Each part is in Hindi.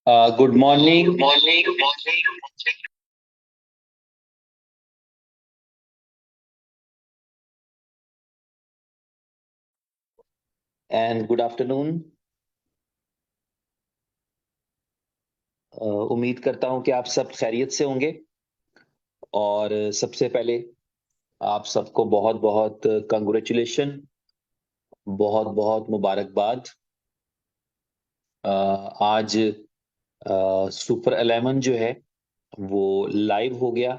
Good morning and good afternoon। उम्मीद करता हूं कि आप सब खैरियत से होंगे। और सबसे पहले आप सबको बहुत बहुत कंग्रेचुलेशन, बहुत बहुत मुबारकबाद। आज सुपर 11 जो है वो लाइव हो गया।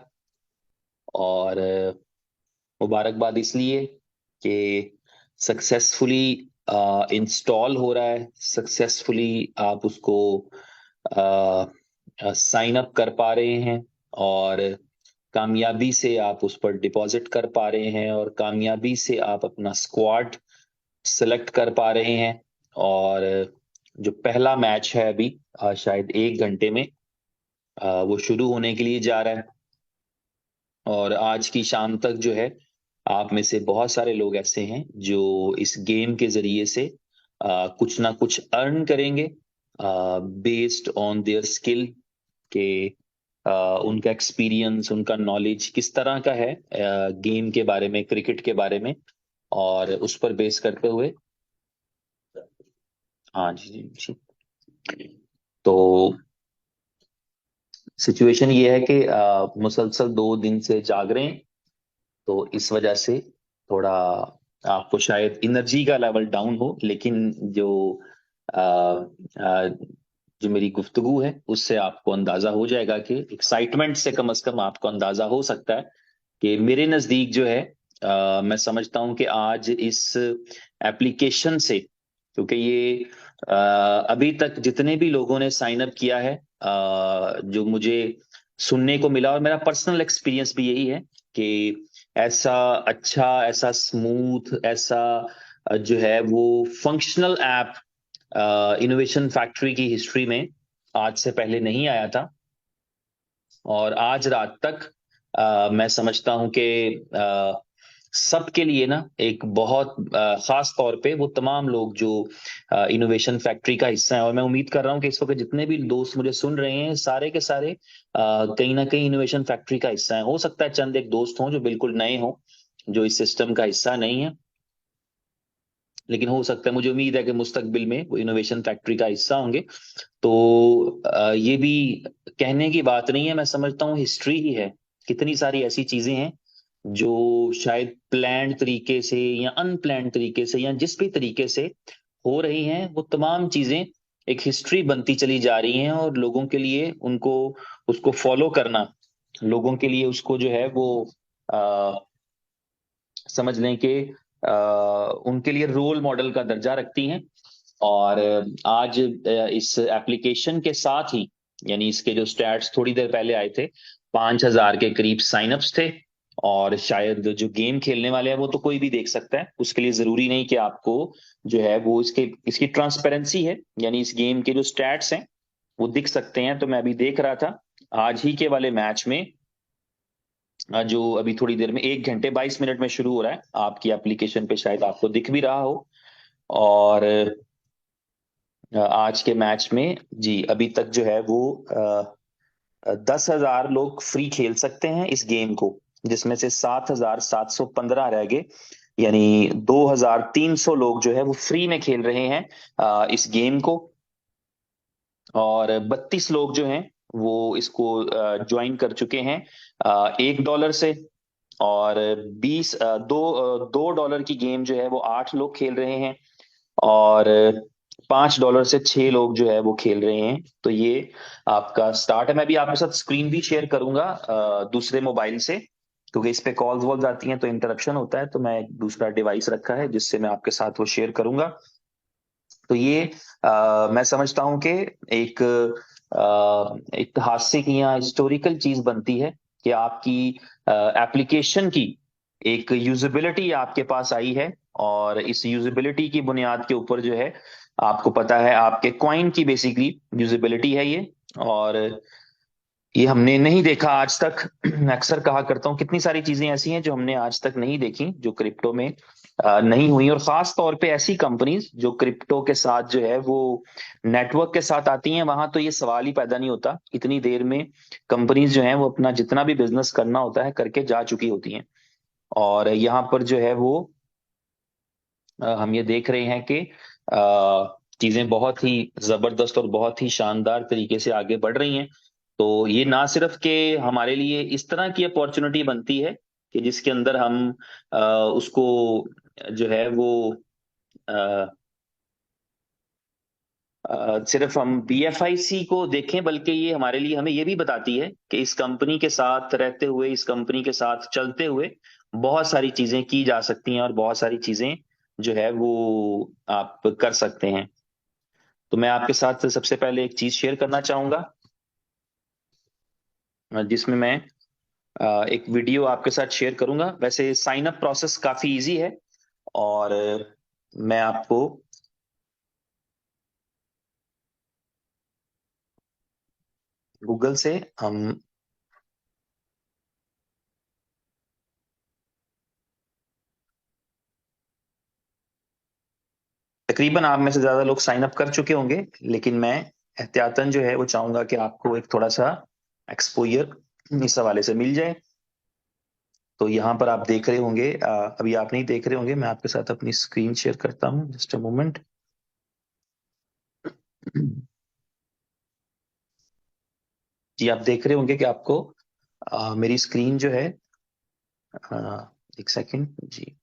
और मुबारकबाद इसलिए कि सक्सेसफुली इंस्टॉल हो रहा है, सक्सेसफुली आप उसको साइन अप कर पा रहे हैं, और कामयाबी से आप उस पर डिपॉजिट कर पा रहे हैं, और कामयाबी से आप अपना स्क्वाड सेलेक्ट कर पा रहे हैं। और जो पहला मैच है अभी शायद 1 घंटे में वो शुरू होने के लिए जा रहा है। और आज की शाम तक जो है आप में से बहुत सारे लोग ऐसे हैं जो इस गेम के जरिए से कुछ ना कुछ अर्न करेंगे बेस्ड ऑन देयर स्किल के। उनका एक्सपीरियंस, उनका नॉलेज किस तरह का है गेम के बारे में, क्रिकेट के बारे में, और उस पर बेस करते हुए। हाँ जी जी जी। तो सिचुएशन ये है कि मुसलसल 2 दिन से जाग रहे हैं, तो इस वजह से थोड़ा आपको शायद एनर्जी का लेवल डाउन हो, लेकिन जो आ, आ, जो मेरी गुफ्तगू है उससे आपको अंदाजा हो जाएगा कि एक्साइटमेंट से कम से कम आपको अंदाजा हो सकता है कि मेरे नजदीक जो है मैं समझता हूं कि आज इस एप्लीकेशन से, क्योंकि ये अभी तक जितने भी लोगों ने साइन अप किया है, जो मुझे सुनने को मिला, और मेरा पर्सनल एक्सपीरियंस भी यही है कि ऐसा अच्छा, ऐसा स्मूथ, ऐसा जो है वो फंक्शनल ऐप इनोवेशन फैक्ट्री की हिस्ट्री में आज से पहले नहीं आया था। और आज रात तक मैं समझता हूं कि सबके लिए ना एक बहुत खास तौर पे वो तमाम लोग जो इनोवेशन फैक्ट्री का हिस्सा है, और मैं उम्मीद कर रहा हूं कि इस वक्त जितने भी दोस्त मुझे सुन रहे हैं सारे के सारे कहीं ना कहीं इनोवेशन फैक्ट्री का हिस्सा है। हो सकता है चंद एक दोस्त हों जो बिल्कुल नए हों, जो इस सिस्टम का हिस्सा नहीं है, लेकिन हो सकता है, मुझे उम्मीद है कि मुस्तकबिल में वो इनोवेशन फैक्ट्री का हिस्सा होंगे। तो ये भी कहने की बात नहीं है, मैं समझता हूँ हिस्ट्री ही है। कितनी सारी ऐसी चीजें हैं जो शायद प्लान्ड तरीके से या अनप्लान्ड तरीके से या जिस भी तरीके से हो रही हैं, वो तमाम चीजें एक हिस्ट्री बनती चली जा रही हैं। और लोगों के लिए उनको उसको फॉलो करना, लोगों के लिए उसको जो है वो आ, समझ लें कि उनके लिए रोल मॉडल का दर्जा रखती हैं। और आज इस एप्लीकेशन के साथ ही, यानी इसके जो स्टैट्स थोड़ी देर पहले आए थे, 5,000 के करीब साइनअप्स थे। और शायद जो गेम खेलने वाले हैं वो तो कोई भी देख सकता है, उसके लिए जरूरी नहीं कि आपको जो है वो इसकी ट्रांसपेरेंसी है, यानी इस गेम के जो स्टैट्स हैं वो दिख सकते हैं। तो मैं अभी देख रहा था आज ही के वाले मैच में, जो अभी थोड़ी देर में 1 घंटे 22 मिनट में शुरू हो रहा है, आपकी एप्लीकेशन पे शायद आपको दिख भी रहा हो। और आज के मैच में जी अभी तक जो है वो 10,000 लोग फ्री खेल सकते हैं इस गेम को, जिसमें से 7,715 रह गए, यानी 2,300 लोग जो है वो फ्री में खेल रहे हैं इस गेम को। और 32 लोग जो हैं वो इसको ज्वाइन कर चुके हैं $1 से। और 2 डॉलर की गेम जो है वो 8 लोग खेल रहे हैं। और $5 से 6 लोग जो है वो खेल रहे हैं। तो ये आपका स्टार्ट है। मैं भी आपके साथ स्क्रीन भी शेयर करूंगा दूसरे मोबाइल से, क्योंकि इस पे कॉल्स वॉल्स आती हैं तो इंटरप्शन होता है, तो मैं एक दूसरा डिवाइस रखा है जिससे मैं आपके साथ वो शेयर करूंगा। तो ये मैं समझता हूं कि एक एक हास्य की या हिस्टोरिकल चीज बनती है कि आपकी एप्लीकेशन की एक यूजेबिलिटी आपके पास आई है। और इस यूजेबिलिटी की बुनियाद के ऊपर जो है, आपको पता है आपके कॉइन की बेसिकली यूजेबिलिटी है ये। और ये हमने नहीं देखा आज तक। मैं अक्सर कहा करता हूँ कितनी सारी चीजें ऐसी हैं जो हमने आज तक नहीं देखी, जो क्रिप्टो में नहीं हुई। और खास तौर पे ऐसी कंपनीज जो क्रिप्टो के साथ जो है वो नेटवर्क के साथ आती हैं, वहां तो ये सवाल ही पैदा नहीं होता। इतनी देर में कंपनीज जो है वो अपना जितना भी बिजनेस करना होता है करके जा चुकी होती हैं। और यहाँ पर जो है वो हम ये देख रहे हैं कि चीजें बहुत ही जबरदस्त और बहुत ही शानदार तरीके से आगे बढ़ रही हैं। तो ये ना सिर्फ कि हमारे लिए इस तरह की अपॉर्चुनिटी बनती है कि जिसके अंदर हम उसको जो है वो अ, सिर्फ हम BFIC को देखें, बल्कि ये हमारे लिए हमें ये भी बताती है कि इस कंपनी के साथ रहते हुए, इस कंपनी के साथ चलते हुए बहुत सारी चीजें की जा सकती हैं और बहुत सारी चीजें जो है वो आप कर सकते हैं। तो मैं आपके साथ सबसे पहले एक चीज शेयर करना चाहूंगा, जिसमें मैं एक वीडियो आपके साथ शेयर करूंगा। वैसे साइन अप प्रोसेस काफी इजी है, और मैं आपको गूगल से हम तकरीबन आप में से ज्यादा लोग साइन अप कर चुके होंगे, लेकिन मैं एहतियातन जो है वो चाहूंगा कि आपको एक थोड़ा सा एक्सपोजर इस हवाले से मिल जाए। तो यहाँ पर आप देख रहे होंगे, अभी आप नहीं देख रहे होंगे, मैं आपके साथ अपनी स्क्रीन शेयर करता हूँ, जस्ट अ मोमेंट। जी, आप देख रहे होंगे कि आपको मेरी स्क्रीन जो है, एक सेकंड जी।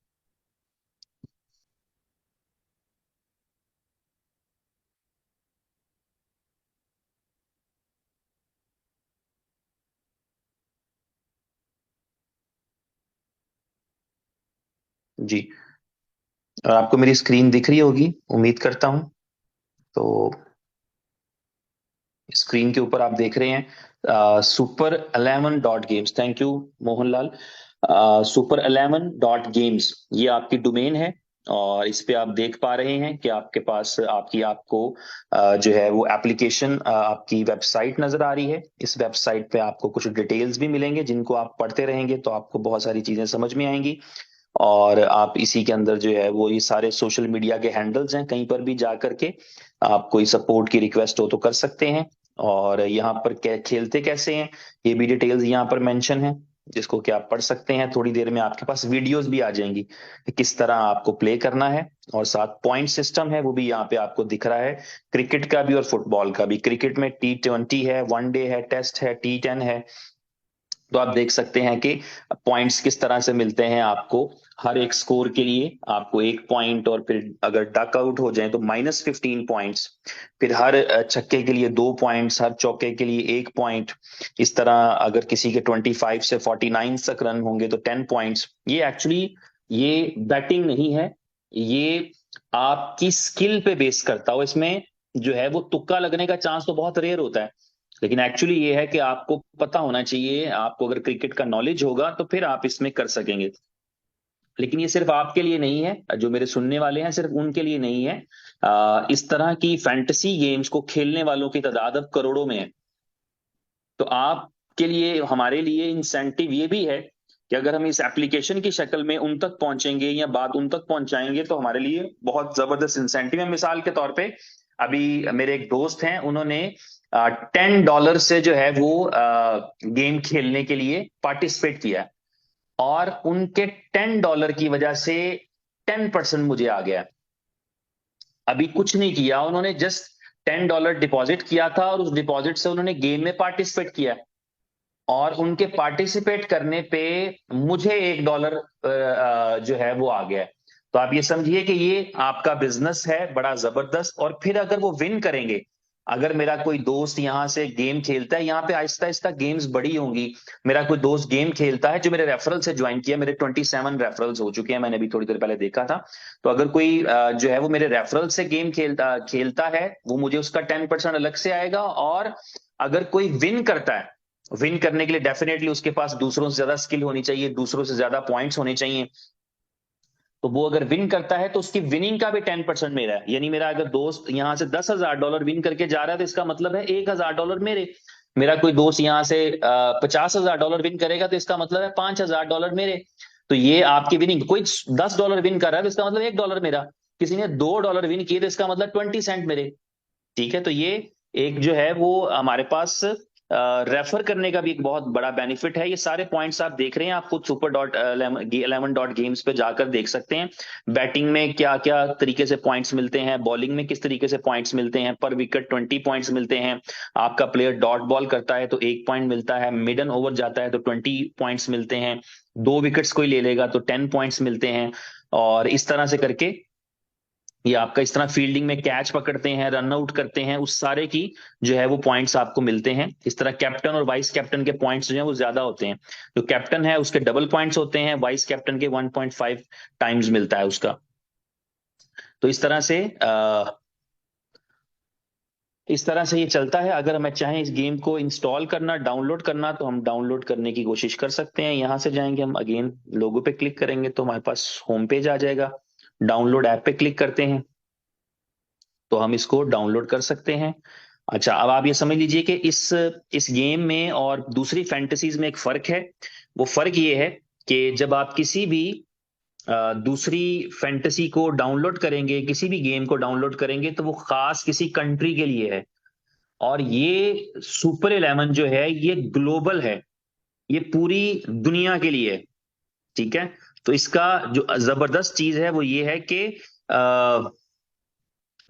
जी, और आपको मेरी स्क्रीन दिख रही होगी, उम्मीद करता हूँ। तो स्क्रीन के ऊपर आप देख रहे हैं super11.games। Thank you Mohanlal. super11.games ये आपकी डोमेन है, और इस पे आप देख पा रहे हैं कि आपके पास आपको जो है वो एप्लीकेशन, आपकी वेबसाइट नजर आ रही है। इस वेबसाइट पे आपको कुछ डिटेल्स भी मिलेंगे, जिनको आप पढ़ते रहेंगे तो आपको बहुत सारी चीजें समझ में आएंगी। और आप इसी के अंदर जो है वो ये सारे सोशल मीडिया के हैंडल्स हैं, कहीं पर भी जा करके आप कोई सपोर्ट की रिक्वेस्ट हो तो कर सकते हैं। और यहाँ पर खेलते कैसे हैं ये भी डिटेल्स यहाँ पर मेंशन है, जिसको कि आप पढ़ सकते हैं। थोड़ी देर में आपके पास वीडियोस भी आ जाएंगी कि किस तरह आपको प्ले करना है। और साथ पॉइंट सिस्टम है, वो भी यहाँ पे आपको दिख रहा है, क्रिकेट का भी और फुटबॉल का भी। क्रिकेट में T20 है, वनडे है, टेस्ट है, T10 है। तो आप देख सकते हैं कि पॉइंट्स किस तरह से मिलते हैं आपको। हर एक स्कोर के लिए आपको 1 पॉइंट, और फिर अगर डक आउट हो जाए तो -15 पॉइंट्स। फिर हर छक्के के लिए 2 पॉइंट्स, हर चौके के लिए 1 पॉइंट। इस तरह अगर किसी के 25 से 49 तक रन होंगे तो 10 पॉइंट्स। ये एक्चुअली ये बैटिंग नहीं है, ये आपकी स्किल पे बेस करता हो। इसमें जो है वो तुक्का लगने का चांस तो बहुत रेयर होता है, लेकिन एक्चुअली ये है कि आपको पता होना चाहिए। आपको अगर क्रिकेट का नॉलेज होगा तो फिर आप इसमें कर सकेंगे। लेकिन ये सिर्फ आपके लिए नहीं है, जो मेरे सुनने वाले हैं सिर्फ उनके लिए नहीं है। इस तरह की फैंटेसी गेम्स को खेलने वालों की तादाद अब करोड़ों में है। तो आपके लिए, हमारे लिए इंसेंटिव ये भी है कि अगर हम इस एप्लीकेशन की शक्ल में उन तक पहुंचेंगे या बात उन तक पहुंचाएंगे तो हमारे लिए बहुत जबरदस्त इंसेंटिव है। मिसाल के तौर पे अभी मेरे एक दोस्त हैं, उन्होंने $10 से जो है वो गेम खेलने के लिए पार्टिसिपेट किया, और उनके $10 की वजह से 10% मुझे आ गया। अभी कुछ नहीं किया उन्होंने, जस्ट $10 डिपॉजिट किया था, और उस डिपॉजिट से उन्होंने गेम में पार्टिसिपेट किया, और उनके पार्टिसिपेट करने पे मुझे $1 जो है वो आ गया है। तो आप ये समझिए कि ये आपका बिजनेस है बड़ा जबरदस्त। और फिर अगर वो विन करेंगे, अगर मेरा कोई दोस्त यहाँ से गेम खेलता है, यहाँ पे आहिस्ता आहिस्ता गेम्स बड़ी होंगी। मेरा कोई दोस्त गेम खेलता है जो मेरे रेफरल से ज्वाइन किया, मेरे 27 रेफरल्स हो चुके हैं, मैंने अभी थोड़ी देर पहले देखा था। तो अगर कोई जो है वो मेरे रेफरल से गेम खेलता खेलता है, वो मुझे उसका 10% अलग से आएगा। और अगर कोई विन करता है, विन करने के लिए डेफिनेटली उसके पास दूसरों से ज्यादा स्किल होनी चाहिए, दूसरों से ज्यादा पॉइंट्स होने चाहिए। तो वो अगर विन करता है तो उसकी विनिंग का भी 10% मेरा है। यानी मेरा अगर दोस्त यहाँ से $10,000 विन करके जा रहा है तो इसका मतलब है $1,000 मेरे। मेरा कोई दोस्त यहाँ से $50,000 विन करेगा तो इसका मतलब है $5,000 मेरे। तो ये आपकी विनिंग, कोई $10 विन कर रहा है तो इसका मतलब $1 मेरा, किसी ने $2 विन किए तो इसका मतलब 20 सेंट मेरे। ठीक है, तो ये एक जो है वो हमारे पास रेफर करने का भी एक बहुत बड़ा बेनिफिट है। ये सारे पॉइंट्स आप देख रहे हैं, आप खुद super.11.games पे जाकर देख सकते हैं। बैटिंग में क्या क्या तरीके से पॉइंट्स मिलते हैं, बॉलिंग में किस तरीके से पॉइंट्स मिलते हैं, पर विकेट 20 पॉइंट्स मिलते हैं। आपका प्लेयर डॉट बॉल करता है तो 1 पॉइंट मिलता है, मिडन ओवर जाता है तो 20 पॉइंट्स मिलते हैं, 2 विकेट्स कोई ले लेगा तो 10 पॉइंट्स मिलते हैं। और इस तरह से करके ये आपका, इस तरह फील्डिंग में कैच पकड़ते हैं, रन आउट करते हैं, उस सारे की जो है वो पॉइंट्स आपको मिलते हैं। इस तरह कैप्टन और वाइस कैप्टन के पॉइंट्स जो है वो ज्यादा होते हैं। जो कैप्टन है उसके डबल पॉइंट्स होते हैं, वाइस कैप्टन के 1.5 टाइम्स मिलता है उसका। तो इस तरह से ये चलता है। अगर हमें चाहें इस गेम को इंस्टॉल करना, डाउनलोड करना, तो हम डाउनलोड करने की कोशिश कर सकते हैं। यहां से जाएंगे हम, अगेन लोगो पे क्लिक करेंगे तो हमारे पास होम पेज आ जाएगा। डाउनलोड ऐप पे क्लिक करते हैं तो हम इसको डाउनलोड कर सकते हैं। अच्छा, अब आप ये समझ लीजिए कि इस गेम में और दूसरी फैंटेसीज में एक फर्क है। वो फर्क ये है कि जब आप किसी भी दूसरी फैंटेसी को डाउनलोड करेंगे, किसी भी गेम को डाउनलोड करेंगे, तो वो खास किसी कंट्री के लिए है। और ये सुपर 11 जो है ये ग्लोबल है, ये पूरी दुनिया के लिए है। ठीक है, तो इसका जो जबरदस्त चीज है वो ये है कि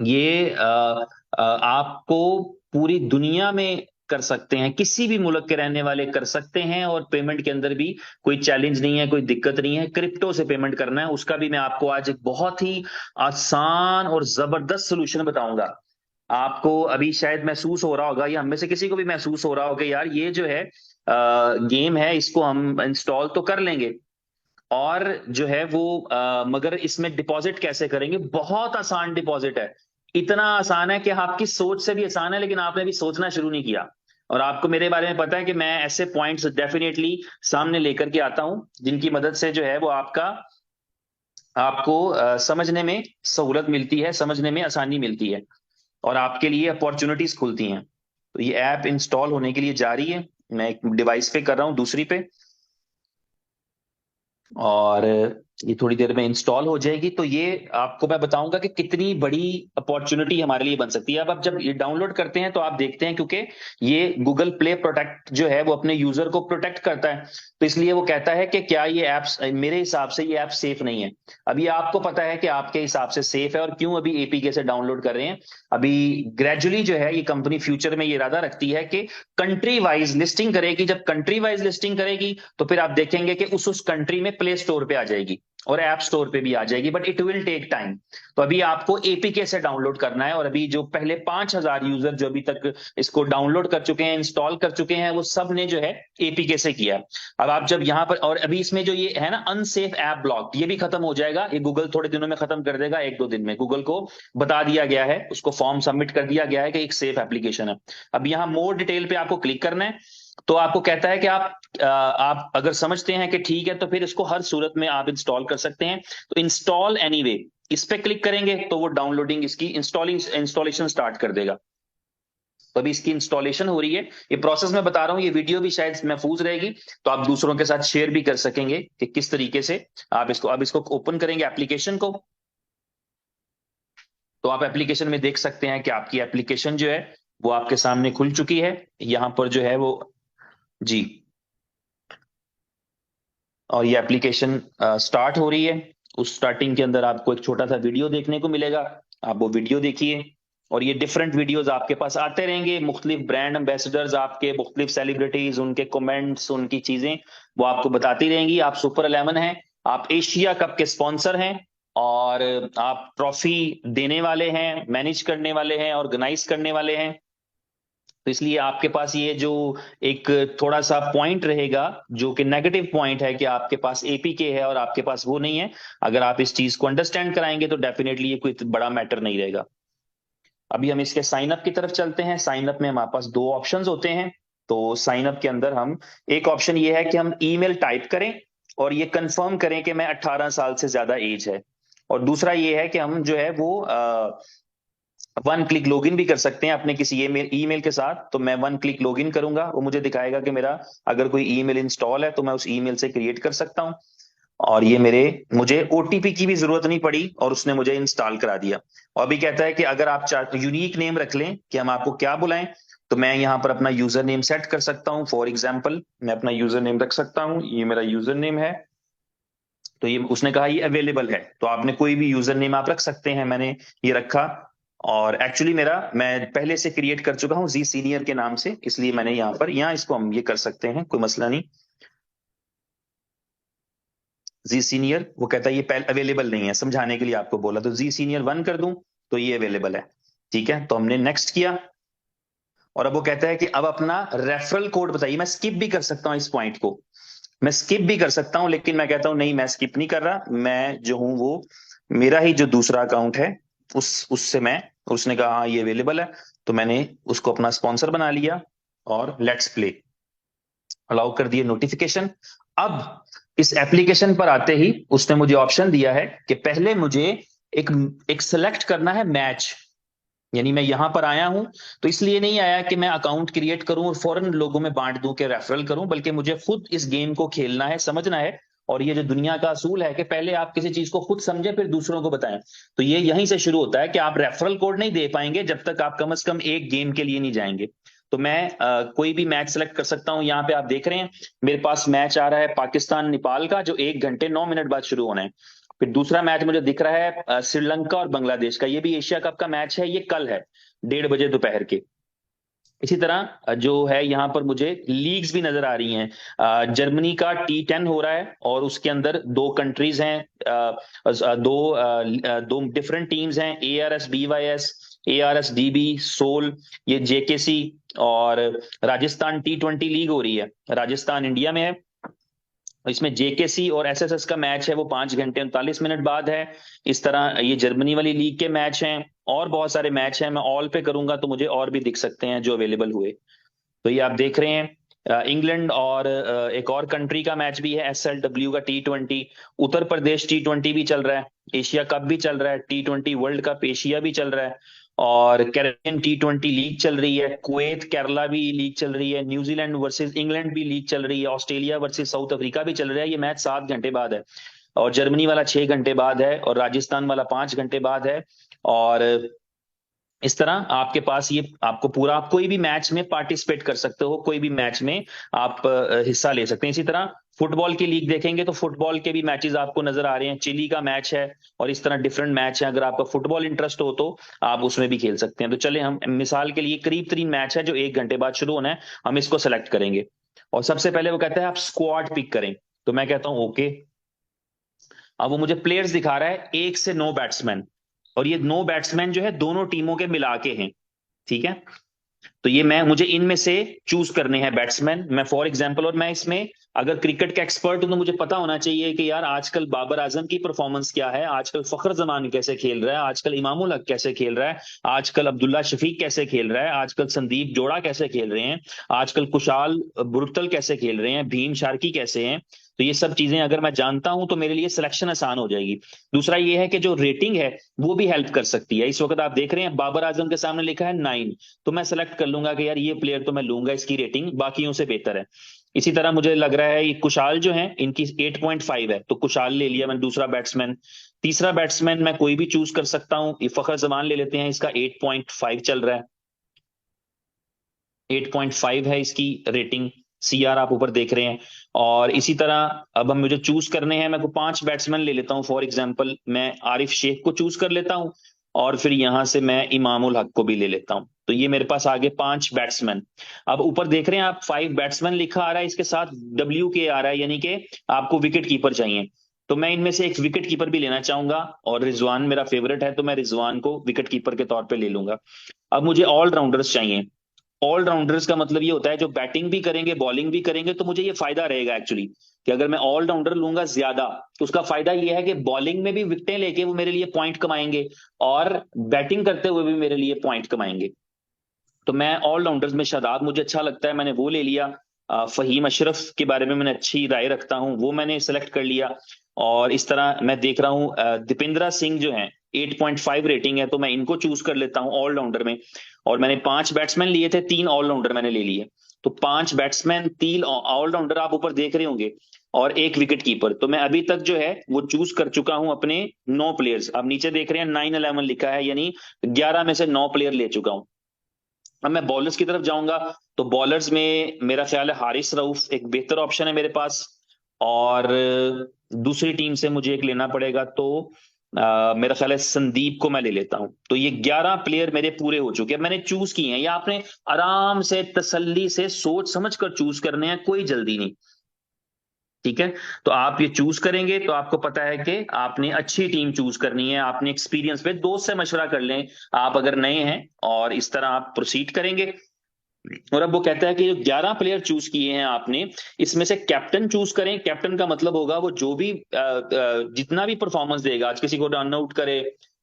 ये आपको पूरी दुनिया में कर सकते हैं, किसी भी मुल्क के रहने वाले कर सकते हैं। और पेमेंट के अंदर भी कोई चैलेंज नहीं है, कोई दिक्कत नहीं है। क्रिप्टो से पेमेंट करना है उसका भी मैं आपको आज एक बहुत ही आसान और जबरदस्त सोल्यूशन बताऊंगा। आपको अभी शायद महसूस हो रहा होगा, या हम में से किसी को भी महसूस हो रहा होगा, यार ये जो है गेम है, इसको हम इंस्टॉल तो कर लेंगे और जो है वो मगर इसमें डिपॉजिट कैसे करेंगे। बहुत आसान डिपॉजिट है, इतना आसान है कि आपकी सोच से भी आसान है, लेकिन आपने अभी सोचना शुरू नहीं किया। और आपको मेरे बारे में पता है कि मैं ऐसे पॉइंट्स डेफिनेटली सामने लेकर के आता हूं जिनकी मदद से जो है वो आपको समझने में सहूलत मिलती है, समझने में आसानी मिलती है और आपके लिए अपॉर्चुनिटीज खुलती हैं। तो ये ऐप इंस्टॉल होने के लिए जा रही है, मैं एक डिवाइस पे कर रहा हूं, दूसरी पे, और ये थोड़ी देर में इंस्टॉल हो जाएगी। तो ये आपको मैं बताऊंगा कि कितनी बड़ी अपॉर्चुनिटी हमारे लिए बन सकती है। अब आप जब ये डाउनलोड करते हैं तो आप देखते हैं, क्योंकि ये गूगल प्ले प्रोटेक्ट जो है वो अपने यूजर को प्रोटेक्ट करता है, तो इसलिए वो कहता है कि क्या ये ऐप्स, मेरे हिसाब से ये ऐप सेफ नहीं है। अभी आपको पता है कि आपके हिसाब से सेफ है और क्यों अभी एपीके से डाउनलोड कर रहे हैं। अभी ग्रेजुअली जो है ये कंपनी फ्यूचर में ये इरादा रखती है कि कंट्री वाइज लिस्टिंग करेगी। जब कंट्री वाइज लिस्टिंग करेगी तो फिर आप देखेंगे कि उस कंट्री में प्ले स्टोर पे आ जाएगी और ऐप स्टोर पे भी आ जाएगी, but it will take time. तो अभी आपको एपीके से डाउनलोड करना है, और अभी जो पहले 5,000 यूजर जो अभी तक इसको डाउनलोड कर चुके हैं, इंस्टॉल कर चुके हैं, वो सब ने जो है एपीके से किया है। अब आप जब यहाँ पर, और अभी इसमें जो ये है ना अनसेफ ऐप ब्लॉक, ये भी खत्म हो जाएगा। ये गूगल थोड़े दिनों में खत्म कर देगा, 1-2 दिन में गूगल को बता दिया गया है, उसको फॉर्म सबमिट कर दिया गया है कि एक सेफ एप्लीकेशन है। अब यहाँ मोर डिटेल पे आपको क्लिक करना है, तो आपको कहता है कि आप अगर समझते हैं कि ठीक है तो फिर इसको हर सूरत में आप इंस्टॉल कर सकते हैं। तो इंस्टॉल एनीवे, इस पे क्लिक करेंगे तो वो डाउनलोडिंग, इसकी इंस्टॉलेशन स्टार्ट कर देगा। तो अभी इसकी इंस्टॉलेशन हो रही है, ये प्रोसेस मैं बता रहा हूँ, ये वीडियो भी शायद महफूज रहेगी तो आप दूसरों के साथ शेयर भी कर सकेंगे कि किस तरीके से आप इसको, अब इसको ओपन करेंगे एप्लीकेशन को, तो आप एप्लीकेशन में देख सकते हैं कि आपकी एप्लीकेशन जो है वो आपके सामने खुल चुकी है। यहां पर जो है वो, जी, और ये एप्लीकेशन स्टार्ट हो रही है। उस स्टार्टिंग के अंदर आपको एक छोटा सा वीडियो देखने को मिलेगा, आप वो वीडियो देखिए। और ये डिफरेंट वीडियोस आपके पास आते रहेंगे, मुख्तलिफ ब्रांड एम्बेसडर्स, आपके मुख्तलिफ सेलिब्रिटीज, उनके कमेंट्स, उनकी चीजें वो आपको बताती रहेंगी। आप सुपर 11 हैं, आप एशिया कप के स्पॉन्सर हैं, और आप ट्रॉफी देने वाले हैं, मैनेज करने वाले हैं, ऑर्गेनाइज करने वाले हैं। तो इसलिए आपके पास ये जो एक थोड़ा सा पॉइंट रहेगा, जो कि नेगेटिव पॉइंट है, कि आपके पास एपीके है और आपके पास वो नहीं है। अगर आप इस चीज को अंडरस्टैंड कराएंगे तो डेफिनेटली ये कोई बड़ा मैटर नहीं रहेगा। अभी हम इसके साइन अप की तरफ चलते हैं। साइन अप में हमारे पास दो ऑप्शंस होते हैं। तो साइन अप के अंदर हम, एक ऑप्शन ये है कि हम ईमेल टाइप करें और ये कंफर्म करें कि मैं 18 साल से ज्यादा एज है। और दूसरा ये है कि हम जो है वो 1 क्लिक लॉगिन भी कर सकते हैं अपने किसी ईमेल के साथ। तो मैं 1 क्लिक लॉगिन करूंगा, वो मुझे दिखाएगा कि मेरा अगर कोई ईमेल इंस्टॉल है तो मैं उस ईमेल से क्रिएट कर सकता हूं। और ये मुझे ओटीपी की भी जरूरत नहीं पड़ी और उसने मुझे इंस्टॉल करा दिया। और भी कहता है कि अगर आप चाहते यूनिक नेम रख लें कि हम आपको क्या बुलाएं, तो मैं यहाँ पर अपना यूजर नेम सेट कर सकता हूँ। फॉर एग्जाम्पल मैं अपना यूजर नेम रख सकता हूँ, ये मेरा यूजर नेम है। तो ये उसने कहा ये अवेलेबल है, तो आपने कोई भी यूजर नेम आप रख सकते हैं। मैंने ये रखा, और एक्चुअली मैं पहले से क्रिएट कर चुका हूँ जी सीनियर के नाम से, इसलिए मैंने यहाँ इसको हम ये कर सकते हैं, कोई मसला नहीं। जी सीनियर, वो कहता है ये पहले अवेलेबल नहीं है, समझाने के लिए आपको बोला, तो जी सीनियर 1 कर दूं तो ये अवेलेबल है। ठीक है, तो हमने नेक्स्ट किया। और अब वो कहता है कि अब अपना रेफरल कोड बताइए। मैं स्किप भी कर सकता हूँ इस पॉइंट को, मैं स्किप भी कर सकता हूं, लेकिन मैं कहता हूं नहीं, मैं स्किप नहीं कर रहा। मैं जो हूं वो मेरा ही जो दूसरा अकाउंट है उससे मैं, उसने कहा हाँ ये अवेलेबल है, तो मैंने उसको अपना स्पॉन्सर बना लिया और लेट्स प्ले अलाउ कर दिए नोटिफिकेशन। अब इस एप्लीकेशन पर आते ही उसने मुझे ऑप्शन दिया है कि पहले मुझे एक एक सेलेक्ट करना है मैच। यानी मैं यहां पर आया हूं तो इसलिए नहीं आया कि मैं अकाउंट क्रिएट करूं और फौरन लोगों में बांट दूं कि रेफरल करूं, बल्कि मुझे खुद इस गेम को खेलना है, समझना है। और ये जो दुनिया का असूल है कि पहले आप किसी चीज को खुद समझें फिर दूसरों को बताएं, तो ये यहीं से शुरू होता है कि आप रेफरल कोड नहीं दे पाएंगे जब तक आप कम से कम एक गेम के लिए नहीं जाएंगे। तो मैं कोई भी मैच सेलेक्ट कर सकता हूं। यहाँ पे आप देख रहे हैं मेरे पास मैच आ रहा है पाकिस्तान नेपाल का, जो 1 घंटे 9 मिनट बाद शुरू होना है। फिर दूसरा मैच मुझे दिख रहा है श्रीलंका और बांग्लादेश का, ये भी एशिया कप का मैच है, ये कल है 1:30 बजे दोपहर के। इसी तरह जो है यहाँ पर मुझे लीग्स भी नजर आ रही हैं। जर्मनी का T10 हो रहा है और उसके अंदर दो कंट्रीज हैं, दो डिफरेंट टीम्स हैं, ARS BYS, ARS DB सोल, ये JKC। और राजस्थान T20 लीग हो रही है, राजस्थान इंडिया में है। इसमें JKC और SSS का मैच है, वो 5 घंटे 39 मिनट बाद है। इस तरह ये जर्मनी वाली लीग के मैच हैं, और बहुत सारे मैच हैं। मैं ऑल पे करूंगा तो मुझे और भी दिख सकते हैं जो अवेलेबल हुए। तो ये आप देख रहे हैं इंग्लैंड और एक और कंट्री का मैच भी है, SLW का T20। उत्तर प्रदेश T20 भी चल रहा है, एशिया कप भी चल रहा है, T20 वर्ल्ड कप एशिया भी चल रहा है, और कैरेबियन T20 लीग चल रही है, कुवैत केरला भी लीग चल रही है, न्यूजीलैंड वर्सेस इंग्लैंड भी लीग चल रही है, ऑस्ट्रेलिया वर्सेस साउथ अफ्रीका भी चल रहा है। ये मैच 7 घंटे बाद है, और जर्मनी वाला 6 घंटे बाद है, और राजस्थान वाला 5 घंटे बाद है। और इस तरह आपके पास ये आपको पूरा, आप कोई भी मैच में पार्टिसिपेट कर सकते हो, कोई भी मैच में आप हिस्सा ले सकते हैं। इसी तरह फुटबॉल की लीग देखेंगे तो फुटबॉल के भी मैचेस आपको नजर आ रहे हैं, चिली का मैच है, और इस तरह डिफरेंट मैच है। अगर आपका फुटबॉल इंटरेस्ट हो तो आप उसमें भी खेल सकते हैं। तो चले, हम मिसाल के लिए करीब 3 मैच है जो 1 घंटे बाद शुरू होना है, हम इसको सेलेक्ट करेंगे। और सबसे पहले वो कहता है आप स्क्वाड पिक करें, तो मैं कहता हूं ओके। अब वो मुझे प्लेयर्स दिखा रहा है 1 से 9 बैट्समैन, और ये 9 बैट्समैन जो है दोनों टीमों के मिला के हैं। ठीक है, तो ये मुझे इनमें से चूज करने हैं बैट्समैन। मैं फॉर एग्जांपल, और मैं इसमें अगर क्रिकेट का एक्सपर्ट हूं तो मुझे पता होना चाहिए कि यार आजकल बाबर आजम की परफॉर्मेंस क्या है, आजकल फखर जमान कैसे खेल रहा है, आजकल इमामुल हक कैसे खेल रहा है, आजकल अब्दुल्ला शफीक कैसे खेल रहा है, आजकल संदीप जोड़ा कैसे खेल रहे हैं, आजकल कुशाल बुरतल कैसे खेल रहे हैं, भीम शार्की कैसे हैं। तो ये सब चीजें अगर मैं जानता हूं तो मेरे लिए सिलेक्शन आसान हो जाएगी। दूसरा ये है कि जो रेटिंग है वो भी हेल्प कर सकती है। इस वक्त आप देख रहे हैं बाबर आजम के सामने लिखा है 9, तो मैं सेलेक्ट कर लूंगा कि यार ये प्लेयर तो मैं लूंगा, इसकी रेटिंग बाकियों से बेहतर है। इसी तरह मुझे लग रहा है ये कुशाल जो है इनकी 8.5 है, तो कुशाल ले लिया मैंने दूसरा बैट्समैन। तीसरा बैट्समैन मैं कोई भी चूज कर सकता हूं, ये फखर जमान ले लेते हैं, इसका 8.5 चल रहा है, 8.5 है इसकी रेटिंग। CR आप ऊपर देख रहे हैं। और इसी तरह अब हम मुझे चूज करने हैं, मैं को 5 बैट्समैन ले लेता हूं। फॉर एग्जांपल मैं आरिफ शेख को चूज कर लेता हूं, और फिर यहां से मैं इमामुल हक को भी ले लेता हूं। तो ये मेरे पास आगे 5 बैट्समैन। अब ऊपर देख रहे हैं आप 5 बैट्समैन लिखा आ रहा है, इसके साथ WK आ रहा है, यानी कि आपको विकेट कीपर चाहिए। तो मैं इनमें से एक विकेट कीपर भी लेना चाहूंगा, और रिजवान मेरा फेवरेट है, तो मैं रिजवान को विकेट कीपर के तौर पे ले लूंगा। अब मुझे ऑलराउंडर्स चाहिए। ऑलराउंडर्स का मतलब ये होता है जो बैटिंग भी करेंगे बॉलिंग भी करेंगे, तो मुझे ये फायदा रहेगा एक्चुअली कि अगर मैं ऑलराउंडर लूंगा ज्यादा, तो उसका फायदा ये है कि बॉलिंग में भी विकेटें लेके वो मेरे लिए पॉइंट कमाएंगे, और बैटिंग करते हुए भी मेरे लिए पॉइंट कमाएंगे। तो मैं ऑलराउंडर्स में शादाब मुझे अच्छा लगता है, मैंने वो ले लिया। फहीम अशरफ के बारे में मैंने अच्छी राय रखता हूँ, वो मैंने सेलेक्ट कर लिया। और इस तरह मैं देख रहा हूँ दीपेंद्रा सिंह जो है 8.5 रेटिंग है, तो मैं इनको चूज कर लेता हूँ ऑलराउंडर में। और मैंने 5 बैट्समैन लिए थे, 3 ऑलराउंडर मैंने ले लिए। तो 5 बैट्समैन 3 ऑलराउंडर आप ऊपर देख रहे होंगे। और एक विकेट कीपर। तो मैं अभी तक जो है वो चूज कर चुका हूं अपने 9 प्लेयर्स। अब नीचे देख रहे हैं 9-11 लिखा है, यानी 11 में से 9 प्लेयर ले चुका हूं। अब मैं बॉलर्स की तरफ जाऊंगा। तो बॉलर्स में मेरा ख्याल है हारिस रऊफ एक बेहतर ऑप्शन है मेरे पास। और दूसरी टीम से मुझे एक लेना पड़ेगा, तो मेरा ख्याल है संदीप को मैं ले लेता हूं। तो ये 11 प्लेयर मेरे पूरे हो चुके हैं, मैंने चूज किए हैं। ये आपने आराम से तसल्ली से सोच समझ कर चूज करने हैं, कोई जल्दी नहीं। ठीक है। तो आप ये चूज करेंगे तो आपको पता है कि आपने अच्छी टीम चूज करनी है। आपने एक्सपीरियंस पे दोस्त से मशवरा कर लें, आप अगर नए हैं, और इस तरह आप प्रोसीड करेंगे। और अब वो कहता है कि जो 11 प्लेयर चूज किए हैं आपने, इसमें से कैप्टन चूज करें। कैप्टन का मतलब होगा वो जो भी जितना भी परफॉर्मेंस देगा, आज किसी को रन आउट करे,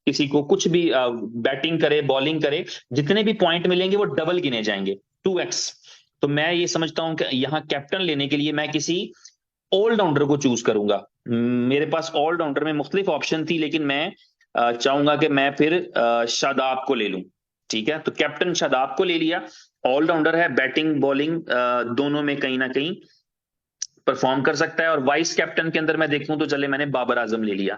किसी को कुछ भी बैटिंग करे, बॉलिंग करे, जितने भी पॉइंट मिलेंगे वो डबल गिने जाएंगे, 2x। तो मैं ये समझता हूं कि यहाँ कैप्टन लेने के लिए मैं किसी ऑलराउंडर को चूज करूंगा। मेरे पास ऑलराउंडर में मुख्तलिफ ऑप्शन थी, लेकिन मैं चाहूंगा कि मैं फिर शादाब को ले लूं। ठीक है, तो कैप्टन शादाब को ले लिया। ऑलराउंडर है, बैटिंग बॉलिंग दोनों में कहीं ना कहीं परफॉर्म कर सकता है। और वाइस कैप्टन के अंदर मैं देखूं तो चले मैंने बाबर आजम ले लिया।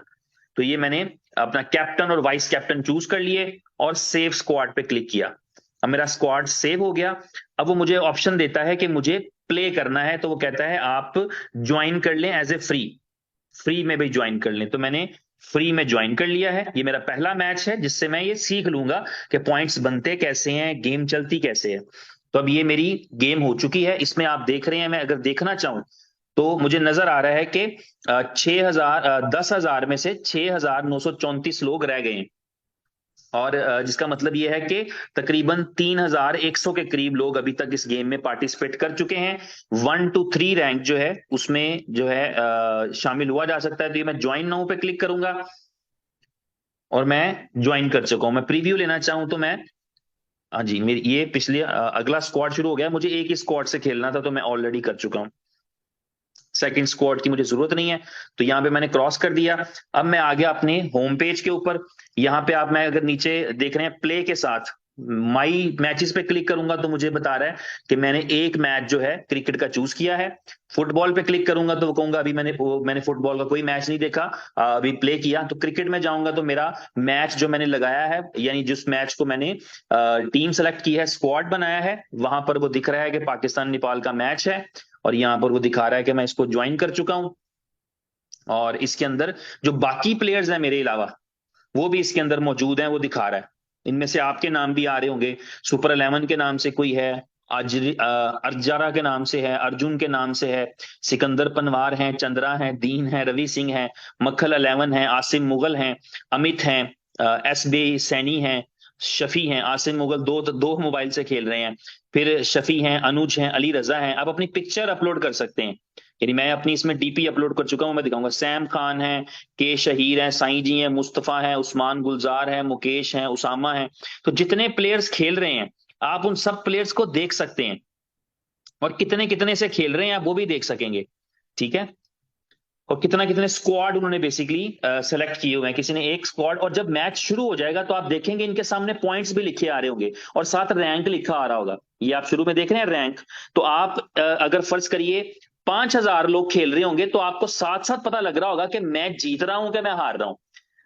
तो ये मैंने अपना कैप्टन और वाइस कैप्टन चूज कर लिए और सेव स्क्वाड पे क्लिक किया। अब मेरा स्क्वाड सेव हो गया। अब वो मुझे ऑप्शन देता है कि मुझे प्ले करना है, तो वो कहता है आप ज्वाइन कर लें एज ए फ्री, फ्री में भी ज्वाइन कर लें। तो मैंने फ्री में ज्वाइन कर लिया है। ये मेरा पहला मैच है जिससे मैं ये सीख लूंगा कि पॉइंट्स बनते कैसे हैं, गेम चलती कैसे है। तो अब ये मेरी गेम हो चुकी है। इसमें आप देख रहे हैं, मैं अगर देखना चाहूं तो मुझे नजर आ रहा है कि 6,000 10,000 में से 6,934 लोग रह गए हैं। और जिसका मतलब ये है कि तकरीबन 3,100 के करीब लोग अभी तक इस गेम में पार्टिसिपेट कर चुके हैं। 1 to 3 रैंक जो है उसमें जो है शामिल हुआ जा सकता है। तो ये मैं ज्वाइन नाउ पे क्लिक करूंगा और मैं ज्वाइन कर चुका हूं। मैं प्रीव्यू लेना चाहूं तो मैं, हाँ जी, मेरी ये पिछले अगला स्क्वाड शुरू हो गया। मुझे एक ही स्क्वाड से खेलना था, तो मैं ऑलरेडी कर चुका हूँ। सेकंड स्क्वाड की मुझे जरूरत नहीं है। तो यहाँ पे मैंने क्रॉस कर दिया। अब मैं आ गया अपने होम पेज के ऊपर। यहाँ पे आप, मैं अगर नीचे देख रहे हैं प्ले के साथ माई मैचेस पे क्लिक करूंगा तो मुझे बता रहा है कि मैंने एक मैच जो है क्रिकेट का चूज किया है। फुटबॉल पे क्लिक करूंगा तो वो कहूंगा अभी मैंने फुटबॉल का कोई मैच नहीं देखा, अभी प्ले किया। तो क्रिकेट में जाऊंगा तो मेरा मैच जो मैंने लगाया है, यानी जिस मैच को मैंने टीम सेलेक्ट की है, स्क्वाड बनाया है, वहां पर वो दिख रहा है कि पाकिस्तान नेपाल का मैच है। और यहां पर वो दिखा रहा है कि मैं इसको ज्वाइन कर चुका हूं। और इसके अंदर जो बाकी प्लेयर्स हैं मेरे अलावा, वो भी इसके अंदर मौजूद हैं, वो दिखा रहा है। इनमें से आपके नाम भी आ रहे होंगे। सुपर 11 के नाम से कोई है, अर्जारा के नाम से है, अर्जुन के नाम से है, सिकंदर पनवार हैं, चंद्रा हैं, दीन है, रवि सिंह है, मक्खल 11 है, आसिम मुगल हैं, अमित हैं, एस बी सैनी हैं, शफी हैं। आसिम मुगल दो दो मोबाइल से खेल रहे हैं। फिर शफी हैं, अनुज हैं, अली रजा हैं। आप अपनी पिक्चर अपलोड कर सकते हैं, यानी मैं अपनी इसमें डीपी अपलोड कर चुका हूं, मैं दिखाऊंगा। सैम खान है, के शहीर हैं, साईं जी हैं, मुस्तफा है, उस्मान गुलजार है, मुकेश है, उसामा है। तो जितने प्लेयर्स खेल रहे हैं, आप उन सब प्लेयर्स को देख सकते हैं, और कितने कितने से खेल रहे हैं आप वो भी देख सकेंगे। ठीक है। और कितना कितने स्क्वाड उन्होंने बेसिकली सेलेक्ट किए हुए हैं, किसी ने एक स्क्वाड। और जब मैच शुरू हो जाएगा तो आप देखेंगे इनके सामने पॉइंट्स भी लिखे आ रहे होंगे और साथ रैंक लिखा आ रहा होगा। ये आप शुरू में देख रहे हैं रैंक। तो आप अगर फर्ज करिए 5,000 लोग खेल रहे होंगे, तो आपको साथ साथ पता लग रहा होगा कि मैं जीत रहा हूं कि मैं हार रहा हूं,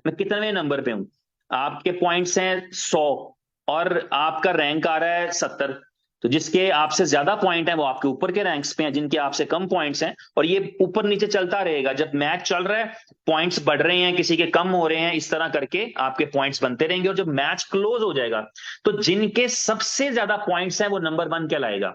मैं कितने नंबर पे हूं। आपके पॉइंट्स हैं 100 और आपका रैंक आ रहा है 70। तो जिसके आपसे ज्यादा पॉइंट है वो आपके ऊपर के रैंक्स पे हैं, जिनके आपसे कम पॉइंट्स हैं, और ये ऊपर नीचे चलता रहेगा। जब मैच चल रहा है पॉइंट्स बढ़ रहे हैं, किसी के कम हो रहे हैं, इस तरह करके आपके पॉइंट्स बनते रहेंगे। और जब मैच क्लोज हो जाएगा तो जिनके सबसे ज्यादा पॉइंट्स हैं वो नंबर 1 कहलाएगा।